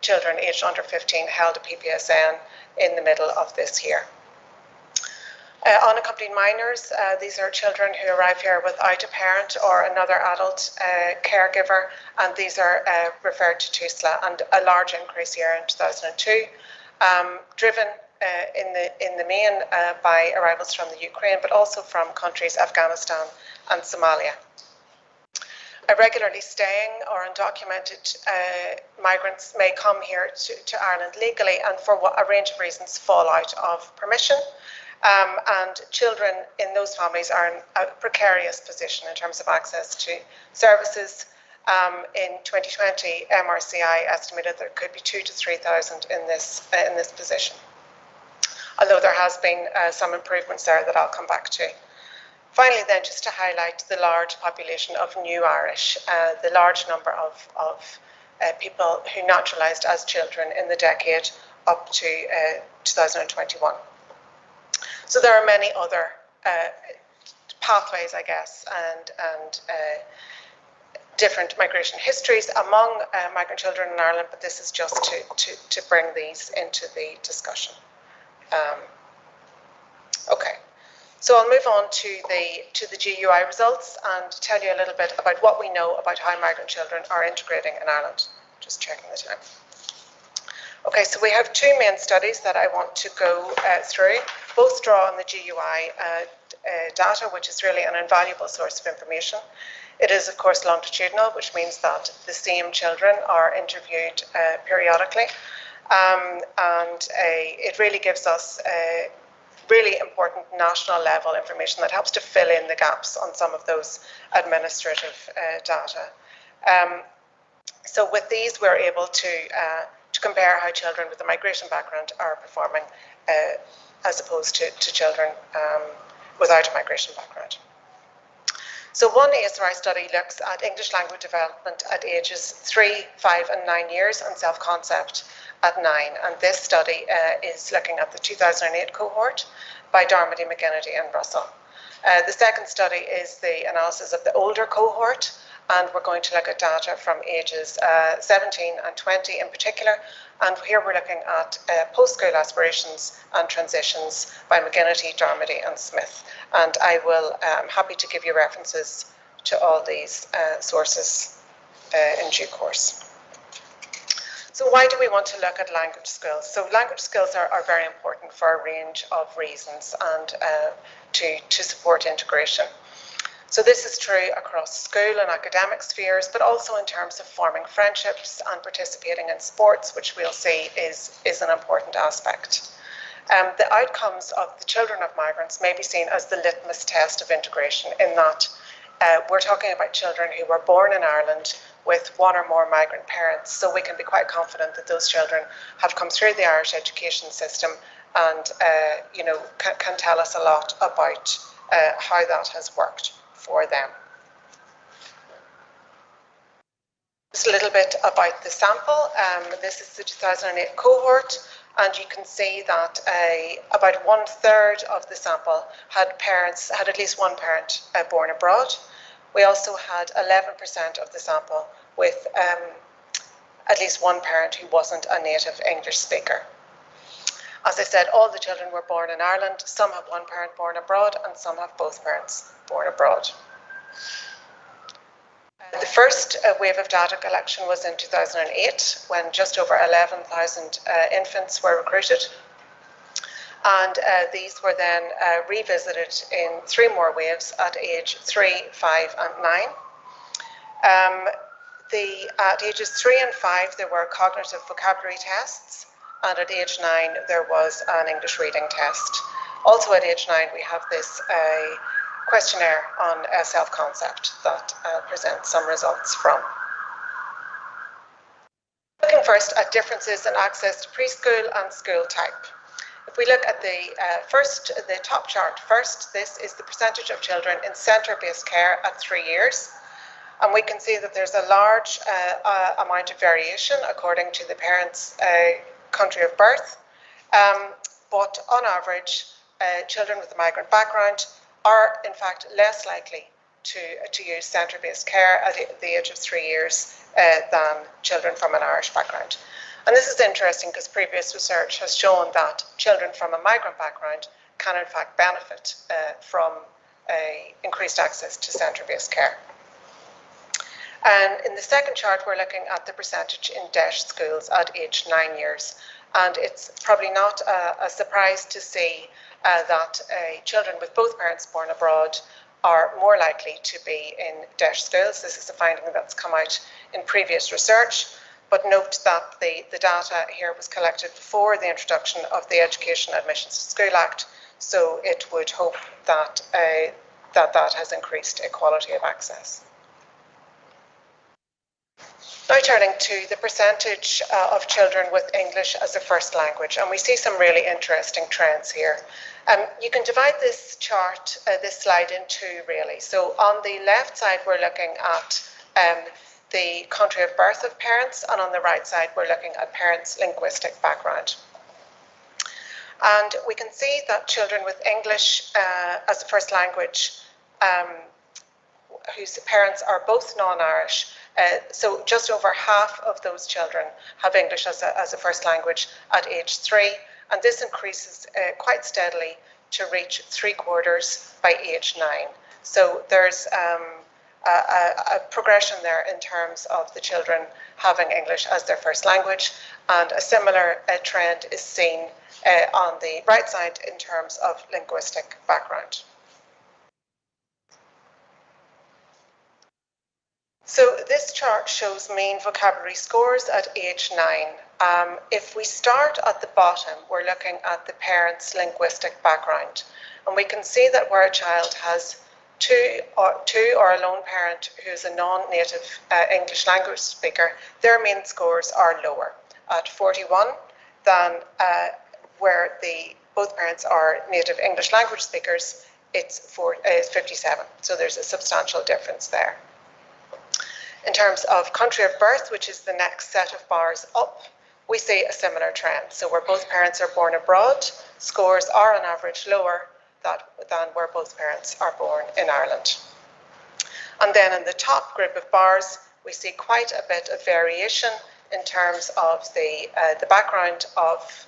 children aged under 15 held a PPSN in the middle of this year. Unaccompanied minors, these are children who arrive here without a parent or another adult caregiver, and these are referred to TUSLA, and a large increase here in 2002, driven in the main by arrivals from the Ukraine, but also from countries Afghanistan and Somalia. Irregularly staying or undocumented migrants may come here to Ireland legally and for a range of reasons fall out of permission. And children in those families are in a precarious position in terms of access to services. In 2020, MRCI estimated there could be 2,000 to 3,000 in this position. Although there has been some improvements there that I'll come back to. Finally then, just to highlight the large population of new Irish, the large number of people who naturalised as children in the decade up to 2021. So there are many other pathways, I guess, and different migration histories among migrant children in Ireland, but this is just to bring these into the discussion. Okay, So I'll move on to the GUI results and tell you a little bit about what we know about how migrant children are integrating in Ireland. Just checking the time. Okay, so we have two main studies that I want to go through. Both draw on the GUI data, which is really an invaluable source of information. It is, of course, longitudinal, which means that the same children are interviewed periodically. And it really gives us really important national level information that helps to fill in the gaps on some of those administrative data. So with these, we're able to compare how children with a migration background are performing as opposed to children without a migration background. So one ASRI study looks at English language development at ages 3, 5 and 9 years and self-concept at 9. And this study is looking at the 2008 cohort by Darmody, McGinnity and Russell. The second study is the analysis of the older cohort, and we're going to look at data from ages 17 and 20 in particular. And here we're looking at post-school aspirations and transitions by McGinnity, Darmody and Smith. And I will, I'm happy to give you references to all these sources in due course. So why do we want to look at language skills? So language skills are very important for a range of reasons and to support integration. So this is true across school and academic spheres, but also in terms of forming friendships and participating in sports, which we'll see is an important aspect. The outcomes of the children of migrants may be seen as the litmus test of integration, in that we're talking about children who were born in Ireland with one or more migrant parents, so we can be quite confident that those children have come through the Irish education system and you know, can tell us a lot about how that has worked for them. Just a little bit about the sample. This is the 2008 cohort, and you can see that about 1/3 of the sample had at least one parent born abroad. We also had 11% of the sample with at least one parent who wasn't a native English speaker. As I said, all the children were born in Ireland. Some have one parent born abroad and some have both parents born abroad. The first wave of data collection was in 2008, when just over 11,000 infants were recruited. And these were then revisited in 3 more waves at age 3, 5 and 9. At ages 3 and 5, there were cognitive vocabulary tests, and at age 9, there was an English reading test. Also at age 9, we have this questionnaire on self-concept that presents some results from. Looking first at differences in access to preschool and school type. If we look at the top chart first, this is the percentage of children in centre-based care at 3 years. And we can see that there's a large amount of variation according to the parents' country of birth. But on average, children with a migrant background are in fact less likely to use centre-based care at the age of 3 years than children from an Irish background. And this is interesting because previous research has shown that children from a migrant background can in fact benefit from increased access to centre-based care. And in the second chart, we're looking at the percentage in DEIS schools at age 9 years. And it's probably not a surprise to see that children with both parents born abroad are more likely to be in DEIS schools. This is a finding that's come out in previous research. But note that the data here was collected before the introduction of the Education Admissions to School Act, so it would hope that that has increased equality of access. Now turning to the percentage of children with English as a first language, and we see some really interesting trends here. You can divide this chart, this slide in two really. So on the left side, we're looking at the country of birth of parents, and on the right side, we're looking at parents' linguistic background. And we can see that children with English as a first language, whose parents are both non-Irish, so just over half of those children have English as a first language at age 3, and this increases quite steadily to reach 3/4 by age 9. So there's a progression there in terms of the children having English as their first language, and a similar trend is seen on the right side in terms of linguistic background. So this chart shows mean vocabulary scores at age 9. If we start at the bottom, we're looking at the parent's linguistic background, and we can see that where a child has two or a lone parent who's a non-native English language speaker, their mean scores are lower at 41 than where both parents are native English language speakers, it's 57. So there's a substantial difference there. In terms of country of birth, which is the next set of bars up, we see a similar trend. So where both parents are born abroad, scores are on average lower than where both parents are born in Ireland. And then in the top group of bars, we see quite a bit of variation in terms of the background of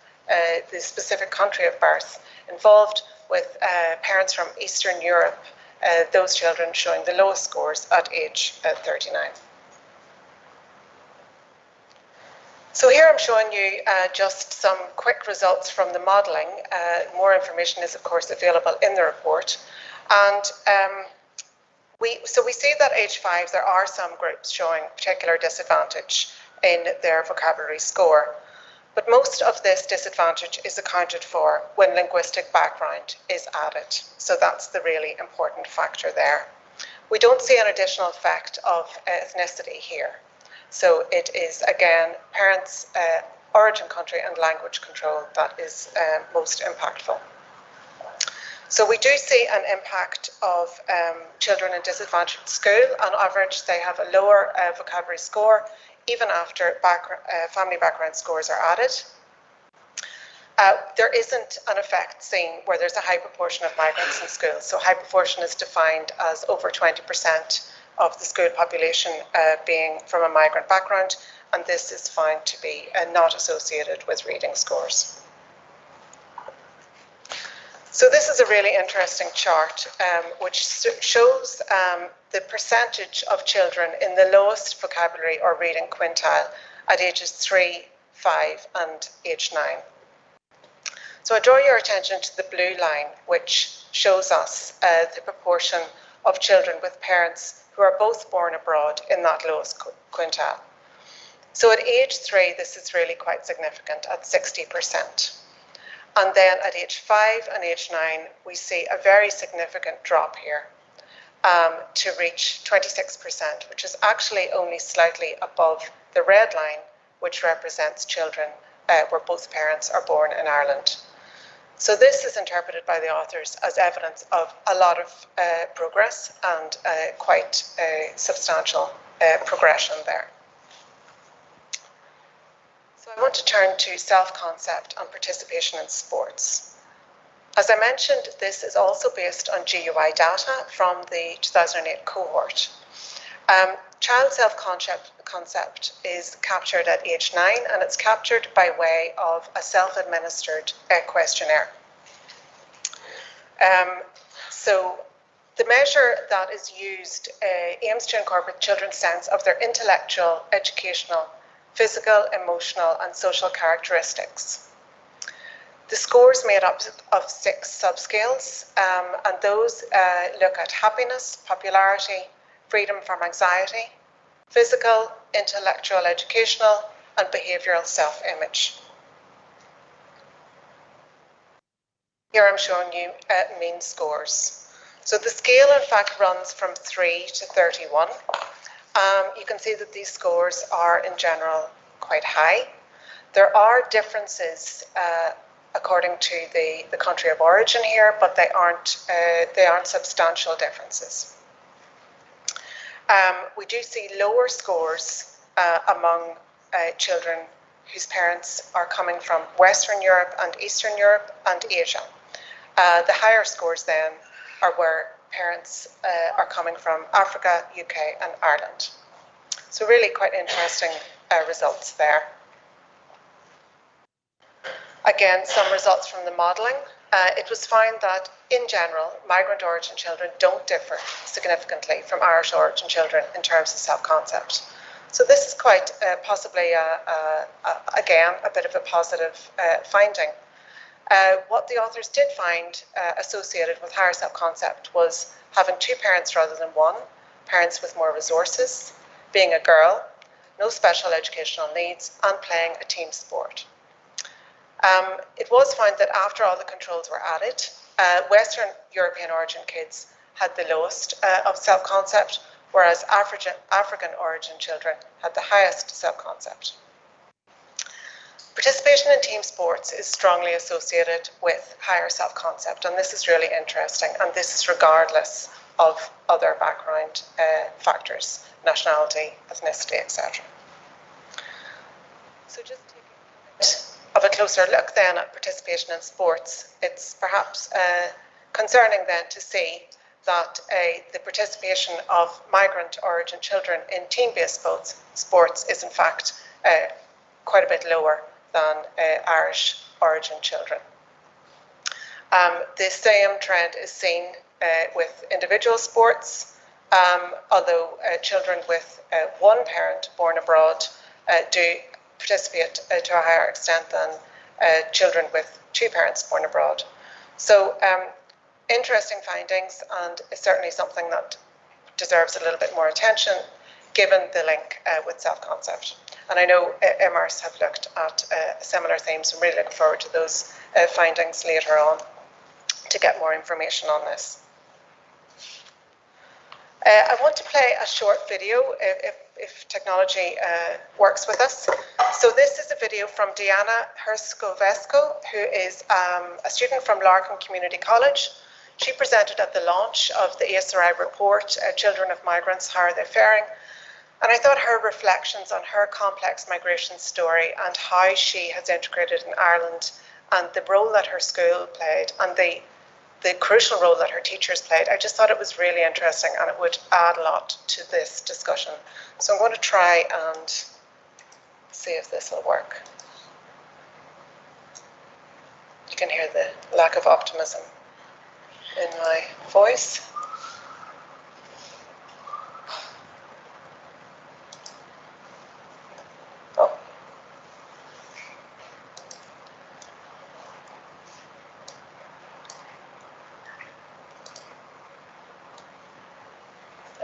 the specific country of birth involved, with parents from Eastern Europe, those children showing the lowest scores at age 39. So here I'm showing you just some quick results from the modelling. More information is of course available in the report. And we see that age 5 there are some groups showing particular disadvantage in their vocabulary score. But most of this disadvantage is accounted for when linguistic background is added. So that's the really important factor there. We don't see an additional effect of ethnicity here. So it is, again, parents' origin country and language control that is most impactful. So we do see an impact of children in disadvantaged school. On average, they have a lower vocabulary score, even after family background scores are added. There isn't an effect seen where there's a high proportion of migrants in schools. So high proportion is defined as over 20% of the school population being from a migrant background, and this is found to be not associated with reading scores. So this is a really interesting chart which shows the percentage of children in the lowest vocabulary or reading quintile at ages 3, 5 and age 9. So I draw your attention to the blue line, which shows us the proportion of children with parents who are both born abroad in that lowest quintile. So at age 3, this is really quite significant at 60%. And then at age 5 and age 9, we see a very significant drop here to reach 26%, which is actually only slightly above the red line, which represents children where both parents are born in Ireland. So this is interpreted by the authors as evidence of a lot of progress and quite a substantial progression there. So I want to turn to self-concept and participation in sports. As I mentioned, this is also based on GUI data from the 2008 cohort. Child self-concept is captured at age 9, and it's captured by way of a self-administered questionnaire. So the measure that is used aims to incorporate children's sense of their intellectual, educational, physical, emotional and social characteristics. The score is made up of 6 subscales, and those look at happiness, popularity, freedom from anxiety, physical, intellectual, educational, and behavioural self-image. Here I'm showing you mean scores. So the scale in fact runs from 3 to 31. You can see that these scores are in general quite high. There are differences according to the country of origin here, but they aren't substantial differences. We do see lower scores among children whose parents are coming from Western Europe and Eastern Europe and Asia. The higher scores then are where parents are coming from Africa, UK and Ireland. So really quite interesting results there. Again, some results from the modelling. it was found that, in general, migrant origin children don't differ significantly from Irish origin children in terms of self-concept. So this is quite possibly, again, a bit of a positive finding. What the authors did find associated with higher self-concept was having two parents rather than one, parents with more resources, being a girl, no special educational needs, and playing a team sport. It was found that after all the controls were added, Western European origin kids had the lowest of self-concept, whereas African origin children had the highest self-concept. Participation in team sports is strongly associated with higher self-concept, and this is really interesting, and this is regardless of other background factors, nationality, ethnicity, etc. So just taking a bit of a closer look then at participation in sports, it's perhaps concerning then to see that the participation of migrant origin children in team-based sports is in fact quite a bit lower than Irish origin children. The same trend is seen with individual sports, although children with one parent born abroad do participate to a higher extent than children with two parents born abroad. So interesting findings, and it's certainly something that deserves a little bit more attention given the link with self-concept. And I know IMMERSE have looked at similar themes. I'm really looking forward to those findings later on to get more information on this. I want to play a short video if technology works with us. So this is a video from Diana Herskovesco, who is a student from Larkin Community College. She presented at the launch of the ESRI report, Children of Migrants, How Are They Faring? And I thought her reflections on her complex migration story and how she has integrated in Ireland and the role that her school played and the crucial role that her teachers played, I just thought it was really interesting and it would add a lot to this discussion. So I'm going to try and see if this will work. You can hear the lack of optimism in my voice.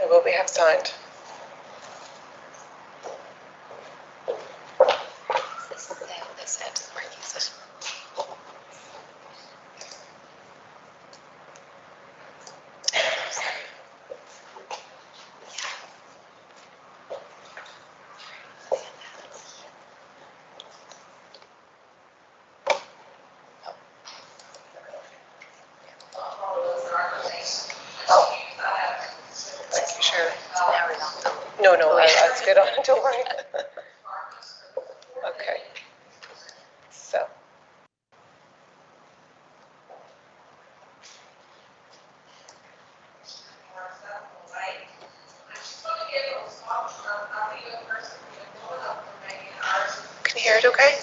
Will we have sound? This sound is working, is it? No, that's good on, don't worry. Okay, so. Can you hear it okay?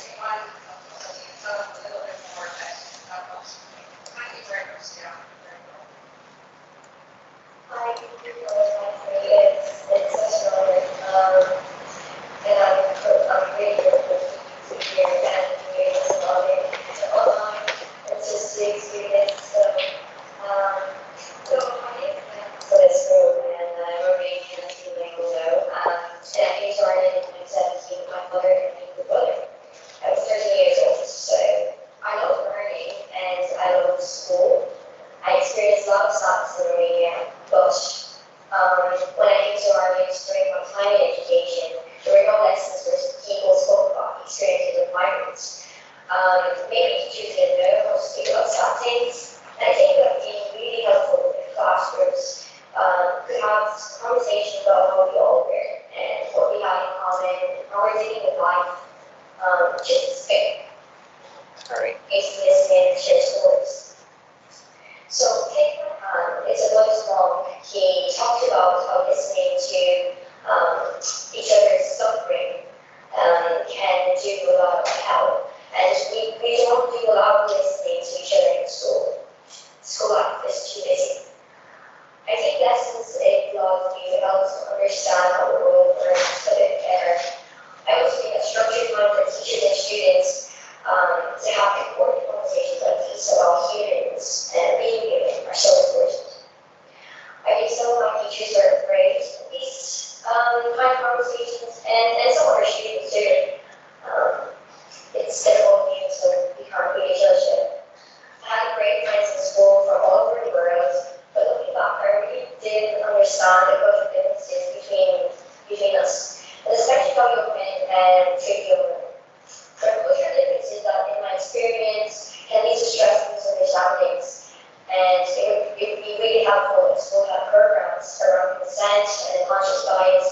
can do a lot of help. And we don't do a lot of listening to each other in school. lot of music. I also understand how the world works a bit better. I also think a structured time for teachers and students to have important conversations like this about humans and being human are so important. I think some of my teachers are afraid of these kind of conversations, and some of our students too. It's difficult for you, so we can't really judge it. I had great friends in school from all over the world, but looking back, I really didn't understand the cultural differences between us, and especially how young men treat young women. There are cultural differences that, in my experience, can lead to stress and misunderstandings, and it would be really helpful if school had programs around consent and conscious bias.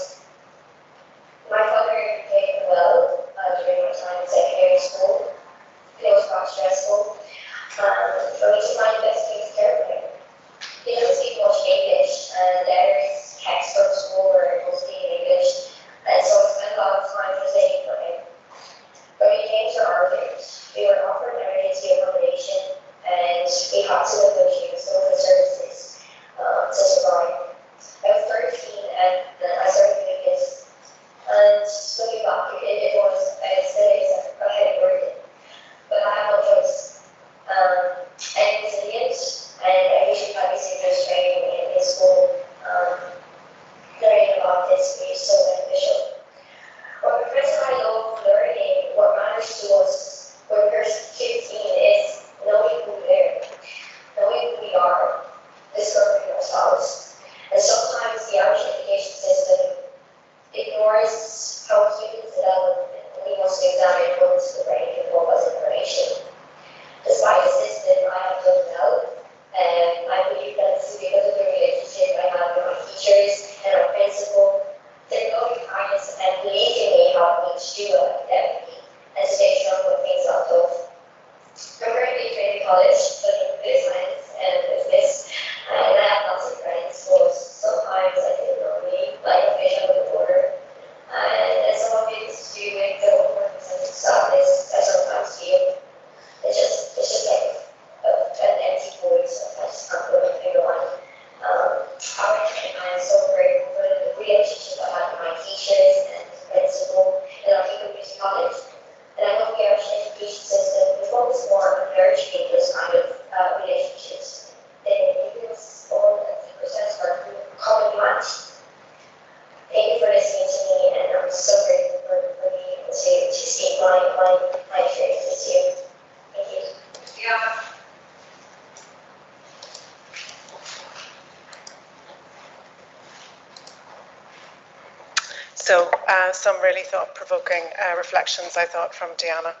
My father played well during my time in secondary school, and it was quite stressful. For me to find the best things carefully. He doesn't speak much English, and there is textbook school were mostly in English, and so I spent a lot of time translating for him. When we came to Ireland, we were offered emergency accommodation, and we had to negotiate social services to survive. I was 13 and I started doing this. And looking back, it was a heavy burden, but I had no choice. And it was in the end, and I usually had this training in school. Learning about this is so beneficial. What Professor I love learning, what matters to us when we're 15 is knowing who we are, knowing who we are, discovering ourselves. And sometimes the Irish education system ignores how humans develop, and we must examine what's the brain and what was information. Despite the system I have done well, I believe that this is because of the relationship I have with my teachers and our principal. Their loving kindness and believing me how to do academically and stay strong when things are tough. I'm currently in Trinity College studying computer science and business, and I have lots of friends, but sometimes I feel lonely, like a fish out of the water. And some of it is to do with the overwork and sadness I sometimes feel. It's just like an empty void, so I just can't put my finger on it. I'm so grateful for the relationship I have with my teachers and principal in our University College. And I hope the Irish education system will focus more on nurturing those kind of relationships. It gives all the process for common match. Thank you for listening to me, and I'm so grateful for being able to speak my experiences to you. Thank you. Yeah. So some really thought-provoking reflections, I thought, from Deanna.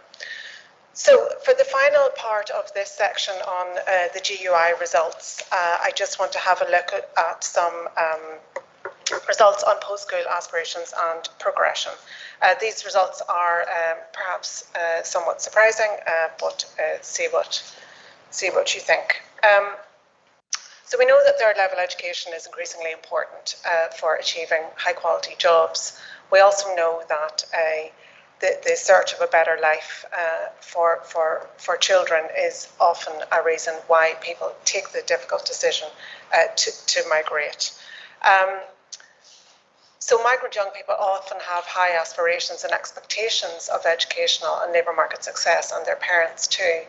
So for the final part of this section on the GUI results, I just want to have a look at some results on post-school aspirations and progression. These results are perhaps somewhat surprising, but see what you think. So we know that third level education is increasingly important for achieving high quality jobs. We also know that the search of a better life for children is often a reason why people take the difficult decision to migrate. So migrant young people often have high aspirations and expectations of educational and labour market success, and their parents too.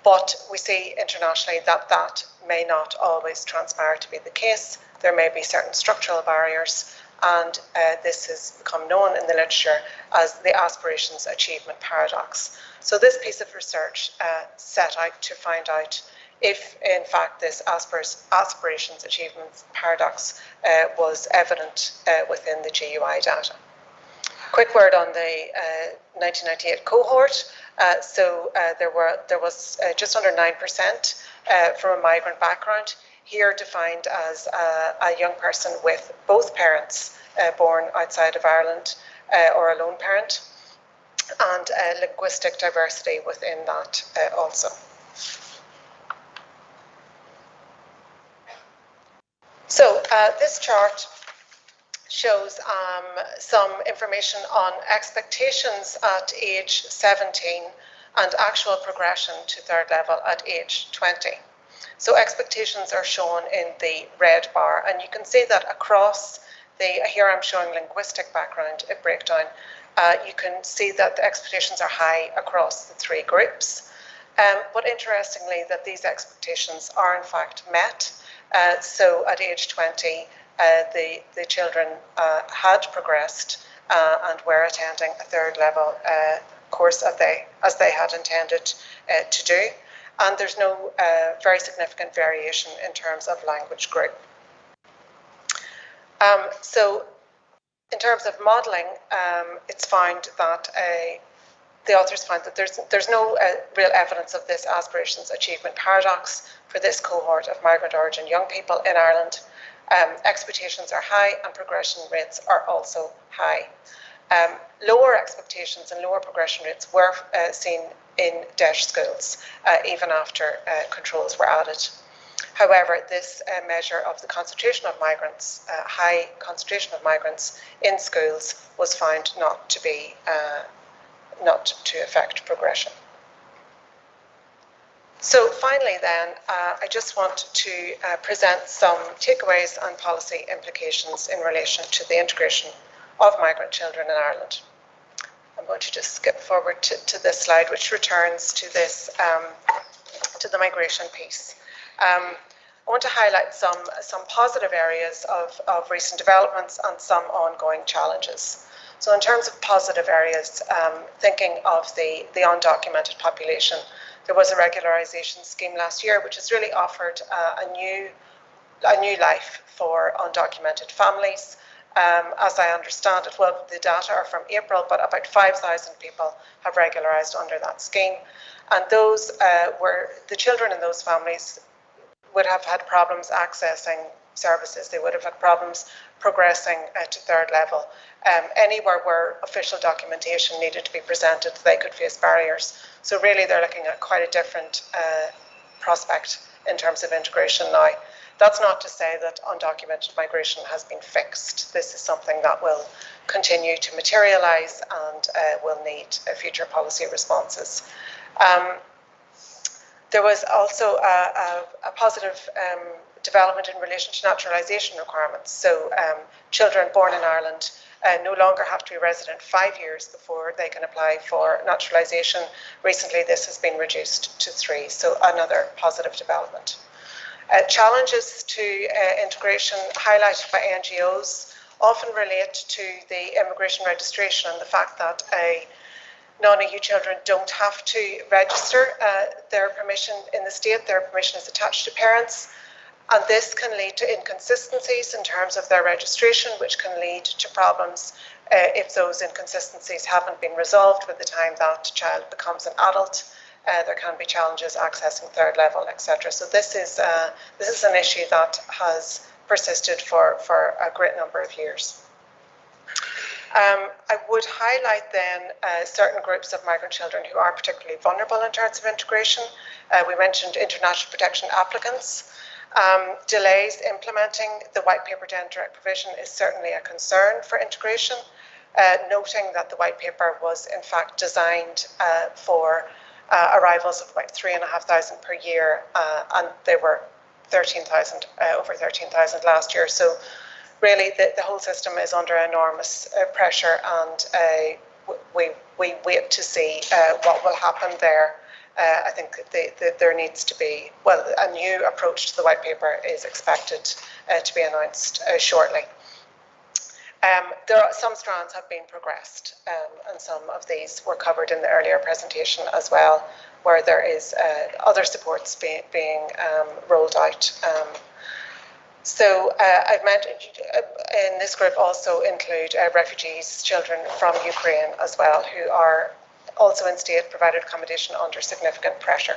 But we see internationally that may not always transpire to be the case. There may be certain structural barriers, and this has become known in the literature as the aspirations achievement paradox. So this piece of research set out to find out if in fact this aspirations achievement paradox was evident within the GUI data. Quick word on the 1998 cohort. There was just under 9% from a migrant background, here defined as a young person with both parents born outside of Ireland or a lone parent, and linguistic diversity within that also. So this chart shows some information on expectations at age 17 and actual progression to third level at age 20. So expectations are shown in the red bar, and you can see that across here I'm showing linguistic background breakdown. You can see that the expectations are high across the 3 groups. But interestingly, that these expectations are in fact met. So at age 20, the children had progressed and were attending a 3rd level course as they had intended to do. And there's no very significant variation in terms of language group. So in terms of modelling, it's found that the authors find that there's no real evidence of this aspirations achievement paradox for this cohort of migrant origin young people in Ireland. Expectations are high and progression rates are also high. Lower expectations and lower progression rates were seen in DEIS schools even after controls were added. However, this measure of the concentration of migrants, high concentration of migrants in schools, was found not to affect progression. So finally then, I just want to present some takeaways and policy implications in relation to the integration of migrant children in Ireland. I'm going to just skip forward to this slide, which returns to this, to the migration piece. I want to highlight some positive areas of recent developments and some ongoing challenges. So in terms of positive areas, thinking of the undocumented population, there was a regularisation scheme last year which has really offered a new life for undocumented families. As I understand it, well, the data are from April, but about 5,000 people have regularised under that scheme. And those the children in those families would have had problems accessing services. They would have had problems progressing to 3rd level. Anywhere where official documentation needed to be presented, they could face barriers. So really they're looking at quite a different prospect in terms of integration now. That's not to say that undocumented migration has been fixed. This is something that will continue to materialise and will need future policy responses. There was also a positive development in relation to naturalisation requirements. So children born in Ireland no longer have to be resident 5 years before they can apply for naturalisation. Recently this has been reduced to 3, so another positive development. Challenges to integration highlighted by NGOs often relate to the immigration registration and the fact that non-EU children don't have to register their permission in the state. Their permission is attached to parents, and this can lead to inconsistencies in terms of their registration, which can lead to problems if those inconsistencies haven't been resolved by the time that child becomes an adult. There can be challenges accessing 3rd level, etc. So this is an issue that has persisted for a great number of years. I would highlight then certain groups of migrant children who are particularly vulnerable in terms of integration. We mentioned international protection applicants. Delays implementing the White Paper Den direct provision is certainly a concern for integration, noting that the White Paper was in fact designed for arrivals of about 3,500 per year, and they were 13,000, over 13,000 last year. So really the whole system is under enormous pressure, and we wait to see what will happen there. I think there needs to be, well, a new approach to the White Paper is expected to be announced shortly. Some strands have been progressed, and some of these were covered in the earlier presentation as well, where there is other supports being rolled out. So I've mentioned in this group also include refugees, children from Ukraine as well, who are also in state provided accommodation under significant pressure.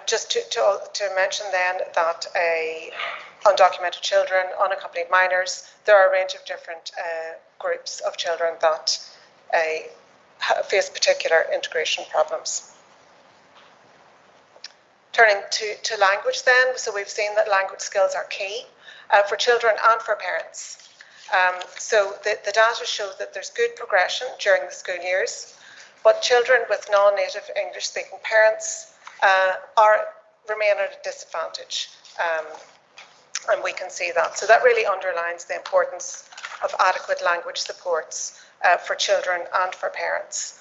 Just to mention then that undocumented children, unaccompanied minors, there are a range of different groups of children that face particular integration problems. Turning to language then, so we've seen that language skills are key for children and for parents. So the data show that there's good progression during the school years, but children with non-native English-speaking parents are remain at a disadvantage. And we can see that. So that really underlines the importance of adequate language supports for children and for parents.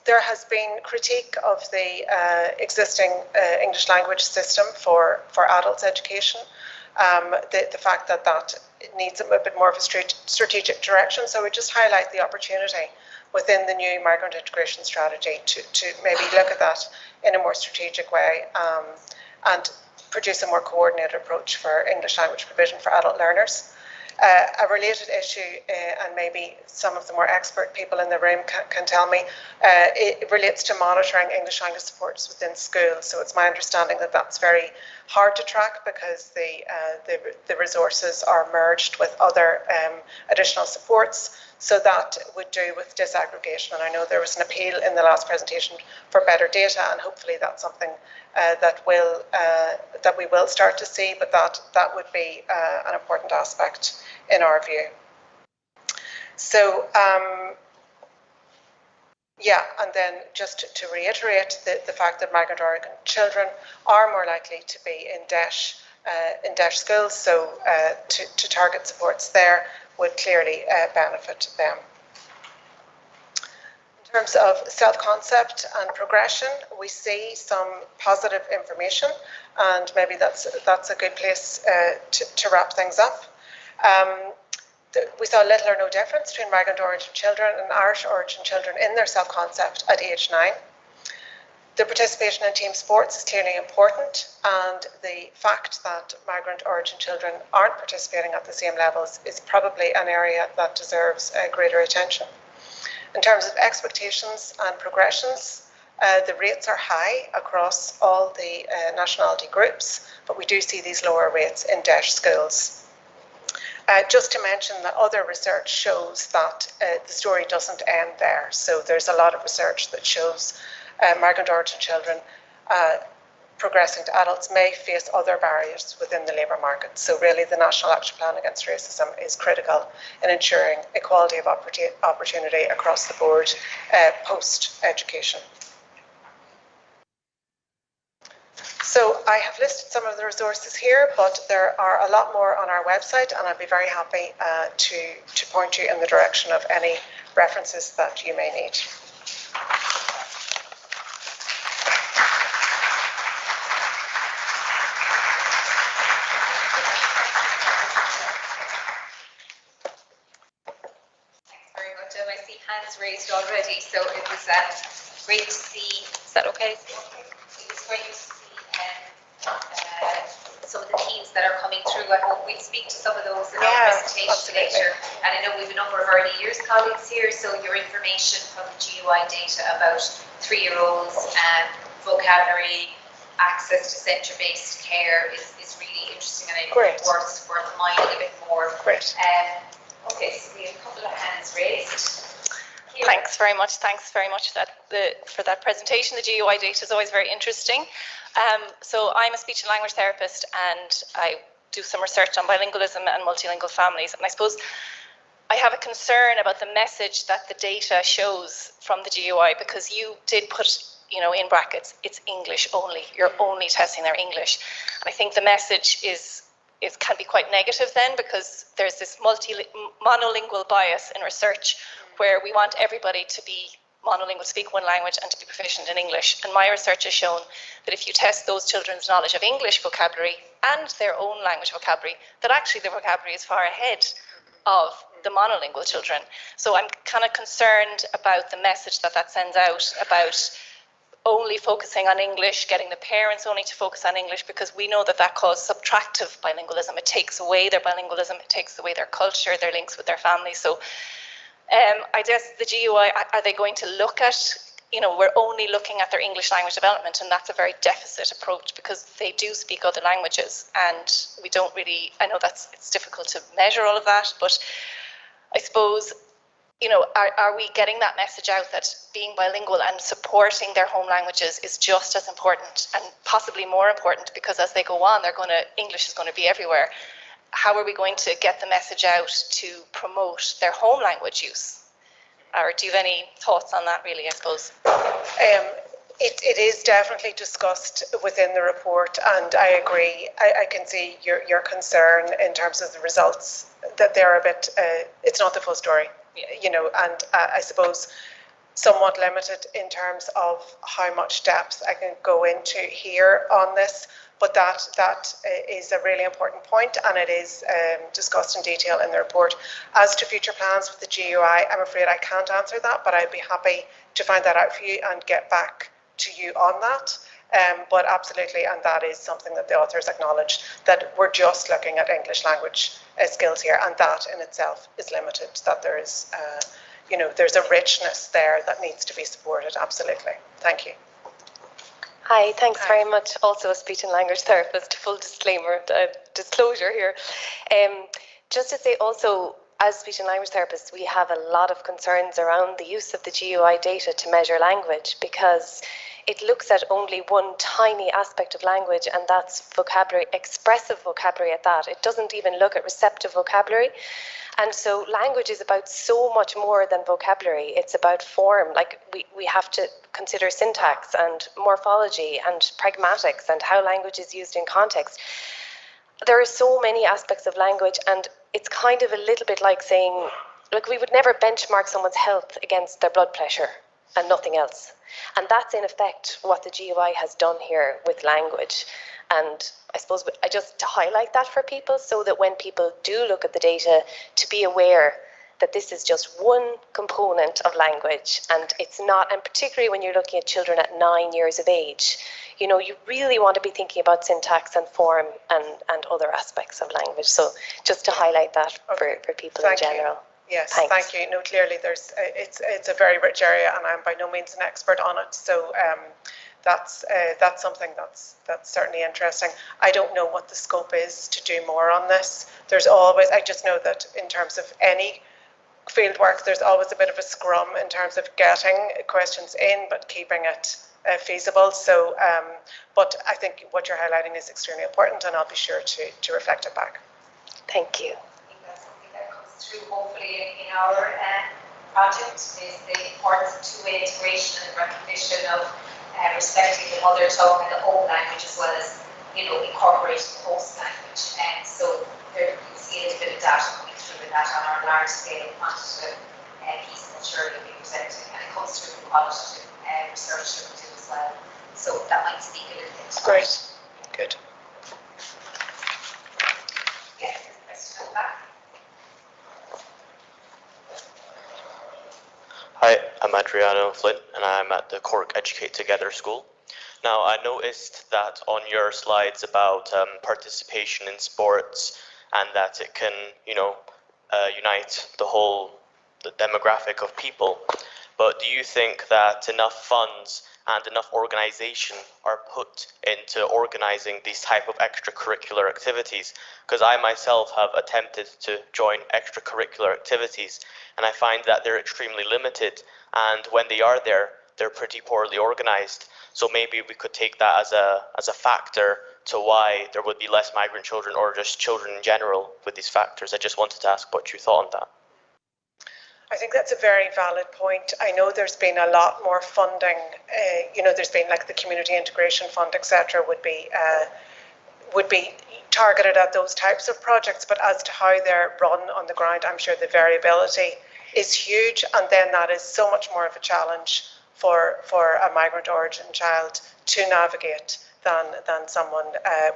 There has been critique of the existing English language system for adults education, the fact that that needs a bit more of a strategic direction. So we just highlight the opportunity within the new migrant integration strategy to maybe look at that in a more strategic way and produce a more coordinated approach for English language provision for adult learners. A related issue, and maybe some of the more expert people in the room can tell me, it relates to monitoring English language supports within schools. So it's my understanding that that's very hard to track because the resources are merged with other additional supports. So that would do with disaggregation. And I know there was an appeal in the last presentation for better data, and hopefully that's something that we will start to see, but that would be an important aspect in our view. So yeah, and then just to reiterate the fact that migrant origin children are more likely to be in DEIS schools, so to target supports there would clearly benefit them. In terms of self-concept and progression, we see some positive information, and maybe that's a good place to wrap things up. We saw little or no difference between migrant origin children and Irish origin children in their self-concept at age 9. The participation in team sports is clearly important, and the fact that migrant origin children aren't participating at the same levels is probably an area that deserves greater attention. In terms of expectations and progressions, the rates are high across all the nationality groups, but we do see these lower rates in DEIS schools. Just to mention that other research shows that the story doesn't end there. So there's a lot of research that shows migrant origin children progressing to adults may face other barriers within the labour market. So really the National Action Plan Against Racism is critical in ensuring equality of opportunity across the board post-education. So I have listed some of the resources here, but there are a lot more on our website, and I'd be very happy to point you in the direction of any references that you may need. Hands raised already, so it was great to see. Is that okay? It was great to see some of the teams that are coming through. I hope we'll speak to some of those in our presentation later. And I know we have a number of early years colleagues here, so your information from the GUI data about 3-year-olds and vocabulary, access to centre-based care is really interesting, and I think it's worth mining a bit more. Great. Okay, so we have a couple of hands raised. Thanks very much. Thanks very much for that presentation. The GUI data is always very interesting. So I'm a speech and language therapist, and I do some research on bilingualism and multilingual families. And I suppose I have a concern about the message that the data shows from the GUI, because you did put, in brackets, it's English only. You're only testing their English. And I think the message can be quite negative then, because there's this monolingual bias in research where we want everybody to be monolingual, speak one language, and to be proficient in English. And my research has shown that if you test those children's knowledge of English vocabulary and their own language vocabulary, that actually the vocabulary is far ahead of the monolingual children. So I'm kind of concerned about the message that sends out about only focusing on English, getting the parents only to focus on English, because we know that causes subtractive bilingualism. It takes away their bilingualism, it takes away their culture, their links with their families. So I guess the GUI, are they going to look at, we're only looking at their English language development, and that's a very deficit approach, because they do speak other languages, and we don't really, I know it's difficult to measure all of that, but I suppose, are we getting that message out that being bilingual and supporting their home languages is just as important, and possibly more important, because as they go on, English is going to be everywhere. How are we going to get the message out to promote their home language use? Or do you have any thoughts on that, really, I suppose? It is definitely discussed within the report, and I agree. I can see your concern in terms of the results, that they're a bit, it's not the full story, you know, and I suppose somewhat limited in terms of how much depth I can go into here on this, but that is a really important point, and it is discussed in detail in the report. As to future plans with the GUI, I'm afraid I can't answer that, but I'd be happy to find that out for you and get back to you on that. But absolutely, and that is something that the authors acknowledge, that we're just looking at English language skills here, and that in itself is limited, that there is, you know, there's a richness there that needs to be supported, absolutely. Thank you. Hi, thanks very much. Also a speech and language therapist, full disclaimer, disclosure here. Just to say also, as speech and language therapists, we have a lot of concerns around the use of the GUI data to measure language, because it looks at only one tiny aspect of language, and that's vocabulary, expressive vocabulary at that. It doesn't even look at receptive vocabulary. And so language is about so much more than vocabulary. It's about form. Like we have to consider syntax and morphology and pragmatics and how language is used in context. There are so many aspects of language, and it's kind of a little bit like saying, look, we would never benchmark someone's health against their blood pressure and nothing else. And that's in effect what the GUI has done here with language. And I suppose I just to highlight that for people, so that when people do look at the data, to be aware that this is just one component of language, and it's not, and particularly when you're looking at children at 9 years of age, you know, you really want to be thinking about syntax and form and other aspects of language. So just to highlight that for people in general. Yes, Thanks. thank you. No, clearly there's it's a very rich area, and I'm by no means an expert on it. So that's something that's certainly interesting. I don't know what the scope is to do more on this. There's always, I just know that in terms of any field work, there's always a bit of a scrum in terms of getting questions in, but keeping it feasible. So, but I think what you're highlighting is extremely important, and I'll be sure to reflect it back. Thank you. Through hopefully in our project is the importance of two-way integration and recognition of respecting the mother tongue and the home language, as well as, you know, incorporating the host language. And so there you see a little bit of data coming through in that on our large scale quantitative piece that Shirley will be presenting, and it comes through qualitative research that we do as well. So that might speak a little bit to Great, that. good. Yes, there's a question at the back. Hi, I'm Adriano Flynn, and I'm at the Cork Educate Together school. Now, I noticed that on your slides about participation in sports, and that it can, you know, unite the demographic of people. But do you think that enough funds and enough organisation are put into organising these type of extracurricular activities? Because I myself have attempted to join extracurricular activities, and I find that they're extremely limited, and when they are there, they're pretty poorly organised. So maybe we could take that as a factor to why there would be less migrant children, or just children in general with these factors. I just wanted to ask what you thought on that. I think that's a very valid point. I know there's been a lot more funding, you know, there's been like the Community Integration Fund, etc., would be targeted at those types of projects, but as to how they're run on the ground, I'm sure the variability is huge, and then that is so much more of a challenge for a migrant origin child to navigate than someone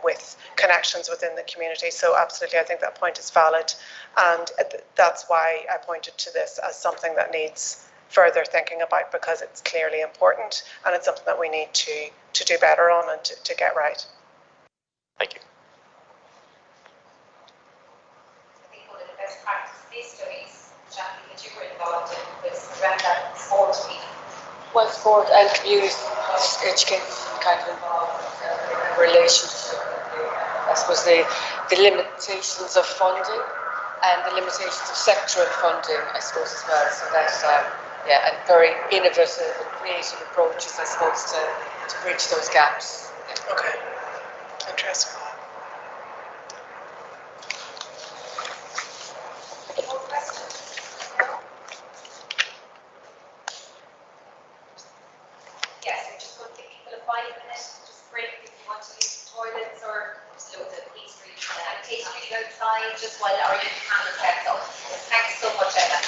with connections within the community. So absolutely, I think that point is valid, and that's why I pointed to this as something that needs further thinking about, because it's clearly important, and it's something that we need to do better on and to get right. Thank you. I think one of the best practice case studies, Jackie, that you were involved in, was around that sport week. Well, sport and community education kind of involved in relation to, I suppose, the limitations of funding and the limitations of sectoral funding, I suppose, as well. So that's, yeah, and very innovative and creative approaches, I suppose, to bridge those gaps. Okay, interesting. Any more questions? Yes, I just want to just while our youth panel sets up. Thanks so much, Emma.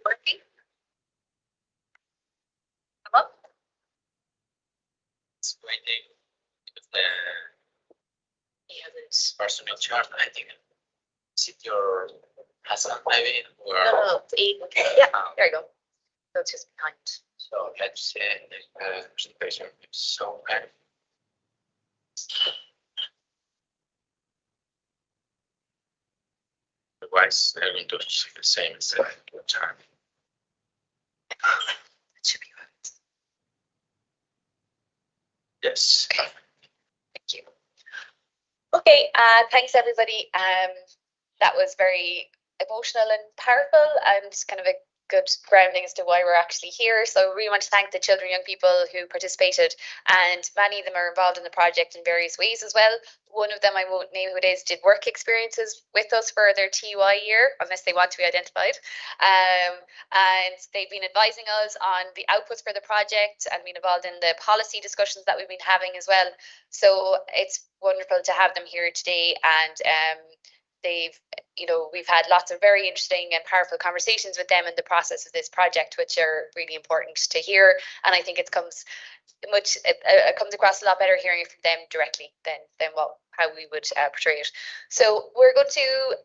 Working? Come up. It's waiting with the personal chart. I think sit your Hassan maybe or No, it's 8. Yeah, there you go. So it's just behind. so let's say the presentation is so otherwise they're going to see the same as the chart. That should be good. Yes. Okay. Thank you. Okay, thanks everybody. That was very emotional and powerful and kind of a good grounding as to why we're actually here. So we want to thank the children, young people who participated, and many of them are involved in the project in various ways as well. One of them, I won't name who it is, did work experiences with us for their TUI year, unless they want to be identified. And they've been advising us on the outputs for the project and been involved in the policy discussions that we've been having as well. So it's wonderful to have them here today, and we've had lots of very interesting and powerful conversations with them in the process of this project, which are really important to hear. And I think it comes across a lot better hearing it from them directly than how we would portray it. So we're going to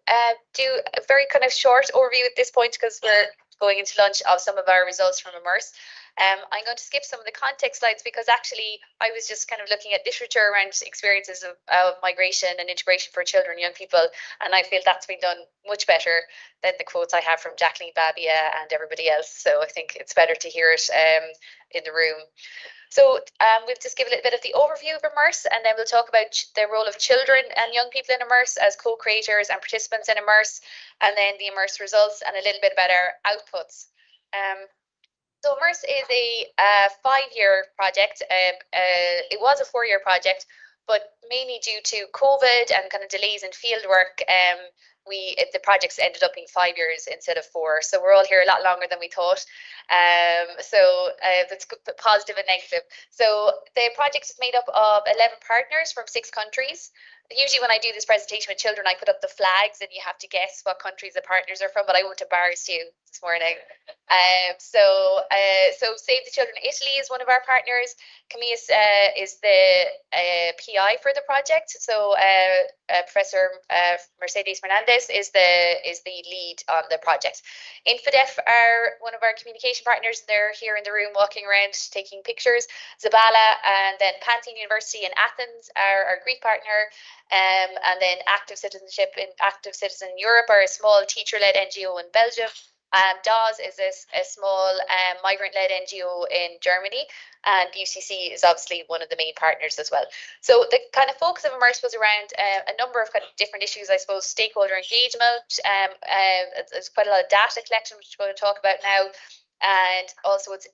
do a very kind of short overview at this point because we're going into lunch of some of our results from IMMERSE. I'm going to skip some of the context slides because actually I was just kind of looking at literature around experiences of migration and integration for children and young people, and I feel that's been done much better than the quotes I have from Jacqueline Babia and everybody else. So I think it's better to hear it in the room. So we'll just give a little bit of the overview of IMMERSE, and then we'll talk about the role of children and young people in IMMERSE as co-creators and participants in IMMERSE, and then the IMMERSE results and a little bit about our outputs. So IMMERSE is a 5-year project. It was a 4-year project, but mainly due to COVID and kind of delays in field work, the projects ended up being 5 years instead of 4. So we're all here a lot longer than we thought. So that's positive and negative. So the project is made up of 11 partners from 6 countries. Usually when I do this presentation with children, I put up the flags and you have to guess what countries the partners are from, but I won't embarrass you this morning. So Save the Children Italy is one of our partners. Camille is the PI for the project. So Professor Mercedes Fernandez is the lead on the project. Infodef are one of our communication partners. They're here in the room walking around taking pictures. Zabala and then Pantheon University in Athens are our Greek partner. And then Active Citizen Europe are a small teacher-led NGO in Belgium. DAWS is a small migrant-led NGO in Germany, and UCC is obviously one of the main partners as well. So the kind of focus of IMMERSE was around a number of kind of different issues, I suppose, stakeholder engagement. There's quite a lot of data collection, which we're going to talk about now, and also it's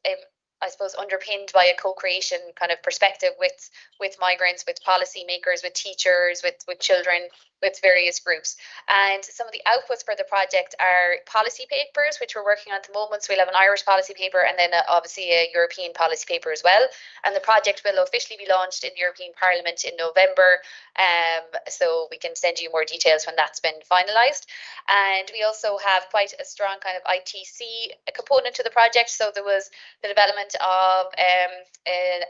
I suppose underpinned by a co-creation kind of perspective with migrants, with policymakers, with teachers, with children, with various groups. And some of the outputs for the project are policy papers, which we're working on at the moment. So we'll have an Irish policy paper and then obviously a European policy paper as well. And the project will officially be launched in the European Parliament in November. So we can send you more details when that's been finalised. And we also have quite a strong kind of ITC component to the project. So there was the development of an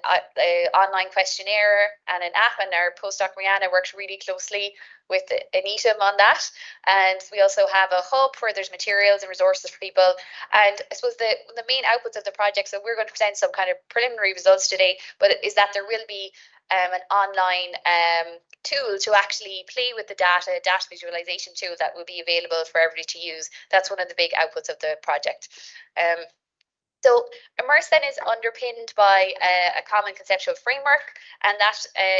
online questionnaire and an app, and our postdoc Rihanna worked really closely with Anita on that. And we also have a hub where there's materials and resources for people. And I suppose the main outputs of the project, so we're going to present some kind of preliminary results today, but is that there will be an online tool to actually play with the data visualization tool that will be available for everybody to use. That's one of the big outputs of the project. So IMMERSE then is underpinned by a common conceptual framework, and that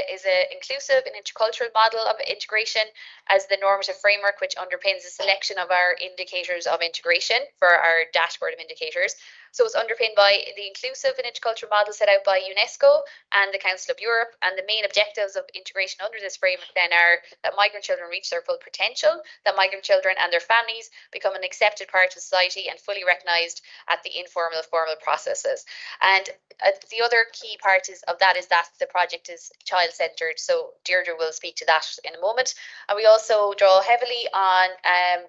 is an inclusive and intercultural model of integration as the normative framework which underpins the selection of our indicators of integration for our dashboard of indicators. So it's underpinned by the inclusive and intercultural model set out by UNESCO and the Council of Europe. And the main objectives of integration under this framework then are that migrant children reach their full potential, that migrant children and their families become an accepted part of society and fully recognised at the informal, formal processes. And the other key part of that is that the project is child-centred. So Deirdre will speak to that in a moment. And we also draw heavily on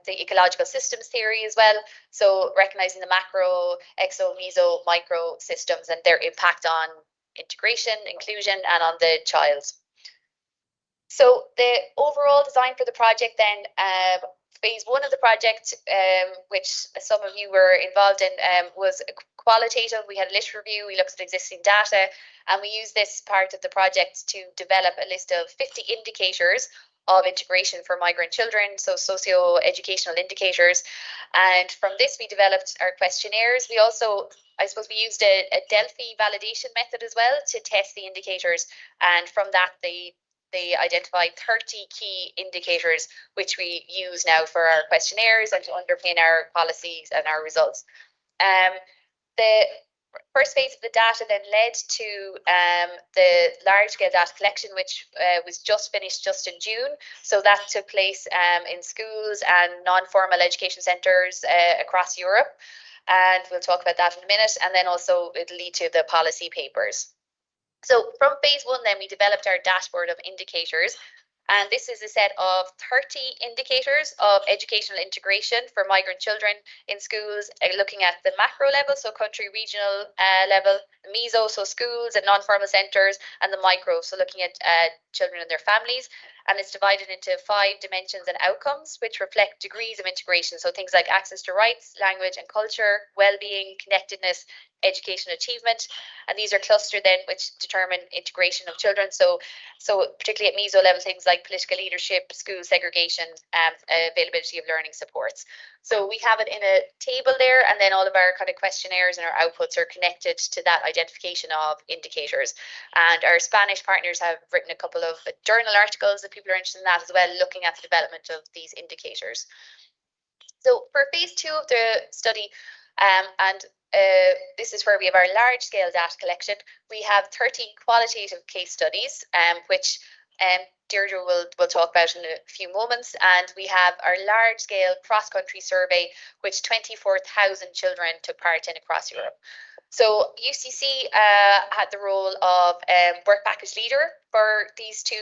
the ecological systems theory as well. So recognising the macro, exo, meso, micro systems and their impact on integration, inclusion, and on the child. So the overall design for the project then, phase one of the project, which some of you were involved in, was qualitative. We had a literature review, we looked at existing data, and we used this part of the project to develop a list of 50 indicators of integration for migrant children, so socio-educational indicators. And from this, we developed our questionnaires. We also, I suppose, we used a Delphi validation method as well to test the indicators. And from that, they identified 30 key indicators, which we use now for our questionnaires and to underpin our policies and our results. The first phase of the data then led to the large-scale data collection, which was just finished just in June. So that took place in schools and non-formal education centres across Europe. And we'll talk about that in a minute. And then also it'll lead to the policy papers. So from phase one, then we developed our dashboard of indicators. And this is a set of 30 indicators of educational integration for migrant children in schools, looking at the macro level, so country, regional level, the meso, so schools and non-formal centres, and the micro, so looking at children and their families. And it's divided into 5 dimensions and outcomes, which reflect degrees of integration. So things like access to rights, language and culture, well-being, connectedness, education achievement. And these are clustered then, which determine integration of children. So particularly at meso level, things like political leadership, school segregation, availability of learning supports. So we have it in a table there, and then all of our kind of questionnaires and our outputs are connected to that identification of indicators. And our Spanish partners have written a couple of journal articles if people are interested in that as well, looking at the development of these indicators. So for phase 2 of the study, this is where we have our large-scale data collection. We have 30 qualitative case studies, which Deirdre will talk about in a few moments. And we have our large-scale cross-country survey, which 24,000 children took part in across Europe. So UCC had the role of work package leader for these 2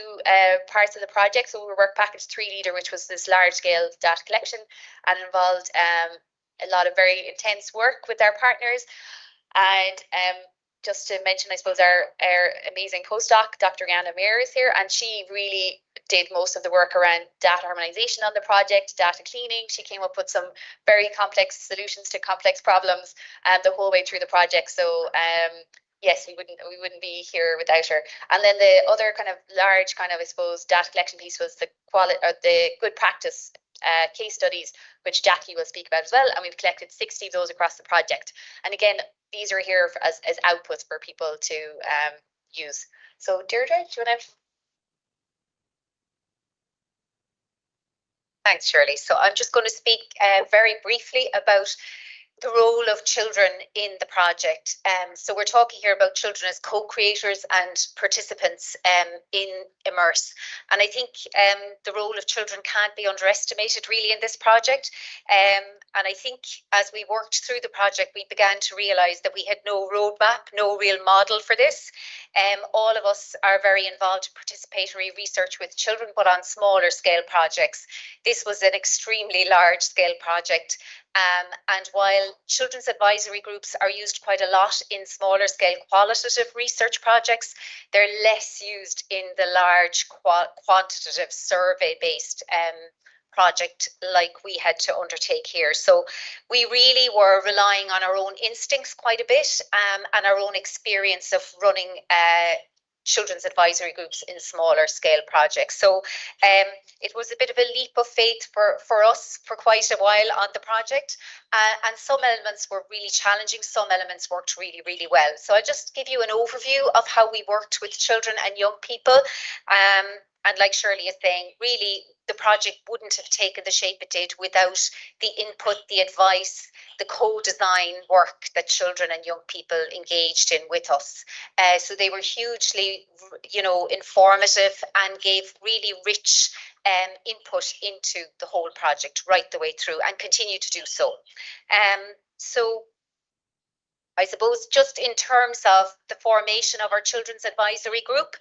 parts of the project. So we were work package 3 leader, which was this large-scale data collection, and involved a lot of very intense work with our partners. And just to mention, I suppose, our amazing postdoc, Dr. Anna Meir, is here, and she really did most of the work around data harmonization on the project, data cleaning. She came up with some very complex solutions to complex problems the whole way through the project. So yes, we wouldn't be here without her. And then the other kind of large kind of, I suppose, data collection piece was the good practice case studies, which Jackie will speak about as well. And we've collected 60 of those across the project. And again, these are here as outputs for people to use. So Deirdre, do you want to? Thanks, Shirley. So I'm just going to speak very briefly about the role of children in the project. So we're talking here about children as co-creators and participants in IMMERSE. And I think the role of children can't be underestimated really in this project. And I think as we worked through the project, we began to realise that we had no roadmap, no real model for this. All of us are very involved in participatory research with children, but on smaller scale projects. This was an extremely large scale project. And while children's advisory groups are used quite a lot in smaller scale qualitative research projects, they're less used in the large quantitative survey based project like we had to undertake here. So we really were relying on our own instincts quite a bit and our own experience of running children's advisory groups in smaller scale projects. So it was a bit of a leap of faith for us for quite a while on the project, and some elements were really challenging, some elements worked really, really well. So I'll just give you an overview of how we worked with children and young people. And like Shirley is saying, really, the project wouldn't have taken the shape it did without the input, the advice, the co-design work that children and young people engaged in with us. So they were hugely, informative and gave really rich input into the whole project right the way through, and continue to do so. So I suppose just in terms of the formation of our Children's Advisory Group,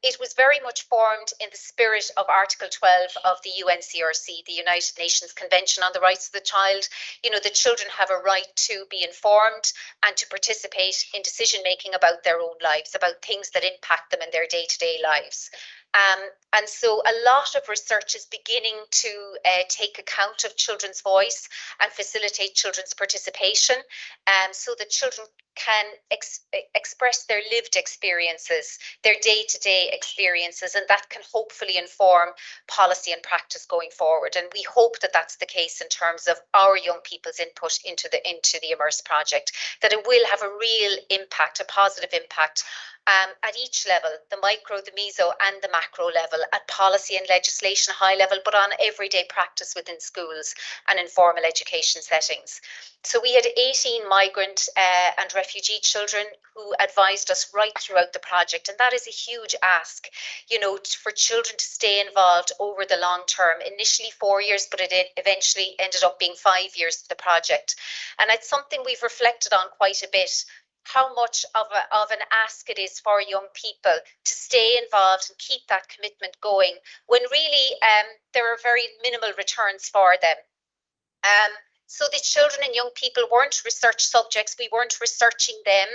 it was very much formed in the spirit of Article 12 of the UNCRC, the United Nations Convention on the Rights of the Child. The children have a right to be informed and to participate in decision making about their own lives, about things that impact them in their day-to-day lives. And so a lot of research is beginning to take account of children's voice and facilitate children's participation, so that children can express their lived experiences, their day-to-day experiences, and that can hopefully inform policy and practice going forward. And we hope that that's the case in terms of our young people's input into the IMMERSE project, that it will have a real impact, a positive impact, at each level, the micro, the meso and the macro level, at policy and legislation high level, but on everyday practice within schools and informal education settings. So we had 18 migrant and refugee children who advised us right throughout the project, and that is a huge ask, for children to stay involved over the long term. Initially 4 years, but it eventually ended up being 5 years to the project. And it's something we've reflected on quite a bit, how much of an ask it is for young people to stay involved and keep that commitment going when really there are very minimal returns for them. So the children and young people weren't research subjects, we weren't researching them,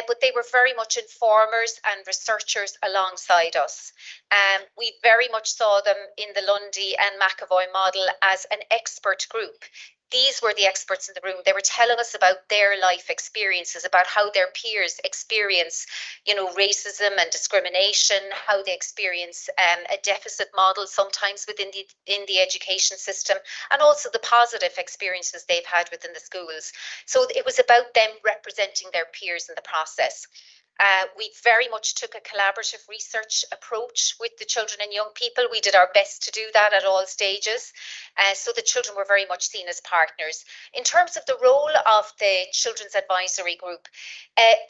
but they were very much informers and researchers alongside us. We very much saw them in the Lundy and McAvoy model as an expert group. These were the experts in the room. They were telling us about their life experiences, about how their peers experience, racism and discrimination, how they experience a deficit model sometimes within the education system, and also the positive experiences they've had within the schools. So it was about them representing their peers in the process. We very much took a collaborative research approach with the children and young people. We did our best to do that at all stages. So the children were very much seen as partners. In terms of the role of the Children's Advisory Group,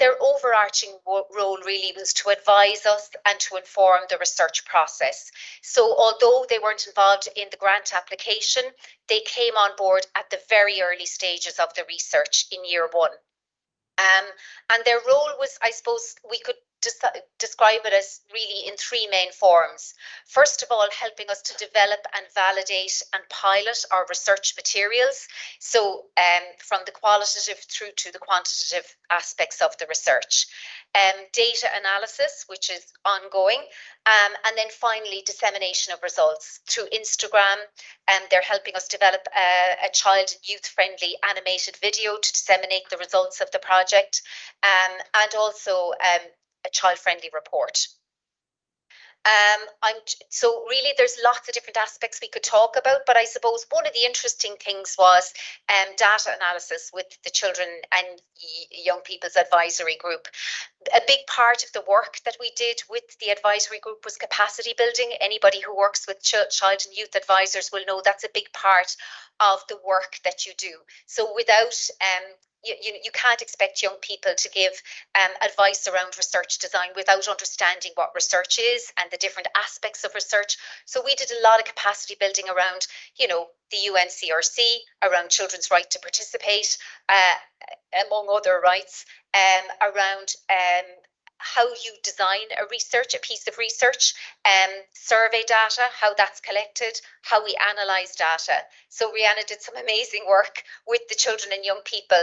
their overarching role really was to advise us and to inform the research process. So although they weren't involved in the grant application, they came on board at the very early stages of the research in year one. And their role was, I suppose, we could describe it as really in three main forms. First of all, helping us to develop and validate and pilot our research materials. So from the qualitative through to the quantitative aspects of the research. Data analysis, which is ongoing. And then finally, dissemination of results through Instagram. They're helping us develop a child and youth friendly animated video to disseminate the results of the project, and also a child friendly report. So really there's lots of different aspects we could talk about, but I suppose one of the interesting things was data analysis with the Children and Young People's Advisory Group. A big part of the work that we did with the advisory group was capacity building. Anybody who works with child and youth advisors will know that's a big part of the work that you do. So without you can't expect young people to give advice around research design without understanding what research is and the different aspects of research. So we did a lot of capacity building around, the UNCRC, around children's right to participate, among other rights, around how you design a piece of research, survey data, how that's collected, how we analyse data. So Rihanna did some amazing work with the children and young people,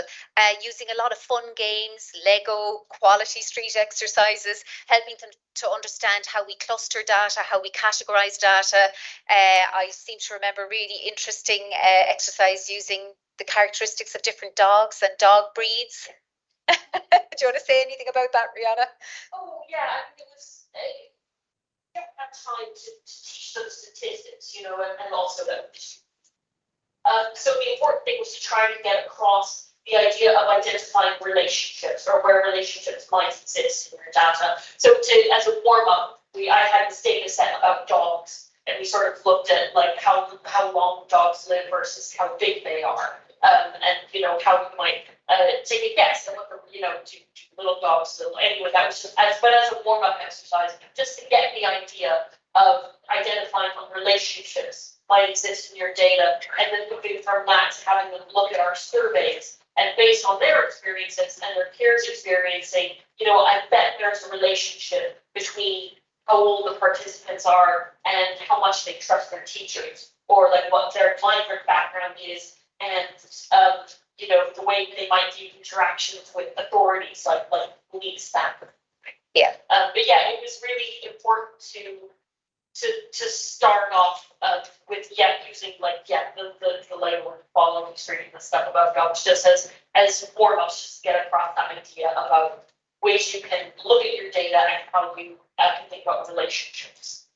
using a lot of fun games, Lego, quality street exercises, helping them to understand how we cluster data, how we categorise data. I seem to remember really interesting exercise using the characteristics of different dogs and dog breeds. Do you want to say anything about that, Rihanna? Oh, yeah, I mean, it was that time to teach those statistics, and also that. So the important thing was to try to get across the idea of identifying relationships or where relationships might exist in your data. So as a warm-up, I had this data set about dogs, and we sort of looked at like how long dogs live versus how big they are, and you know how we might take a guess at what the do little dogs live. Anyway, that was just as a warm up exercise, just to get the idea of identifying what relationships might exist in your data, and then moving from that to having them look at our surveys, and based on their experiences and their peers experiencing, I bet there's a relationship between how old the participants are and how much they trust their teachers, or like what their migrant background is, and the way they might view interactions with authorities like police, that. Yeah. But yeah, it was really important to start off with using the label and following stream and stuff about dogs just as warm-ups, just to get across that idea about ways you can look at your data and how you can think about relationships.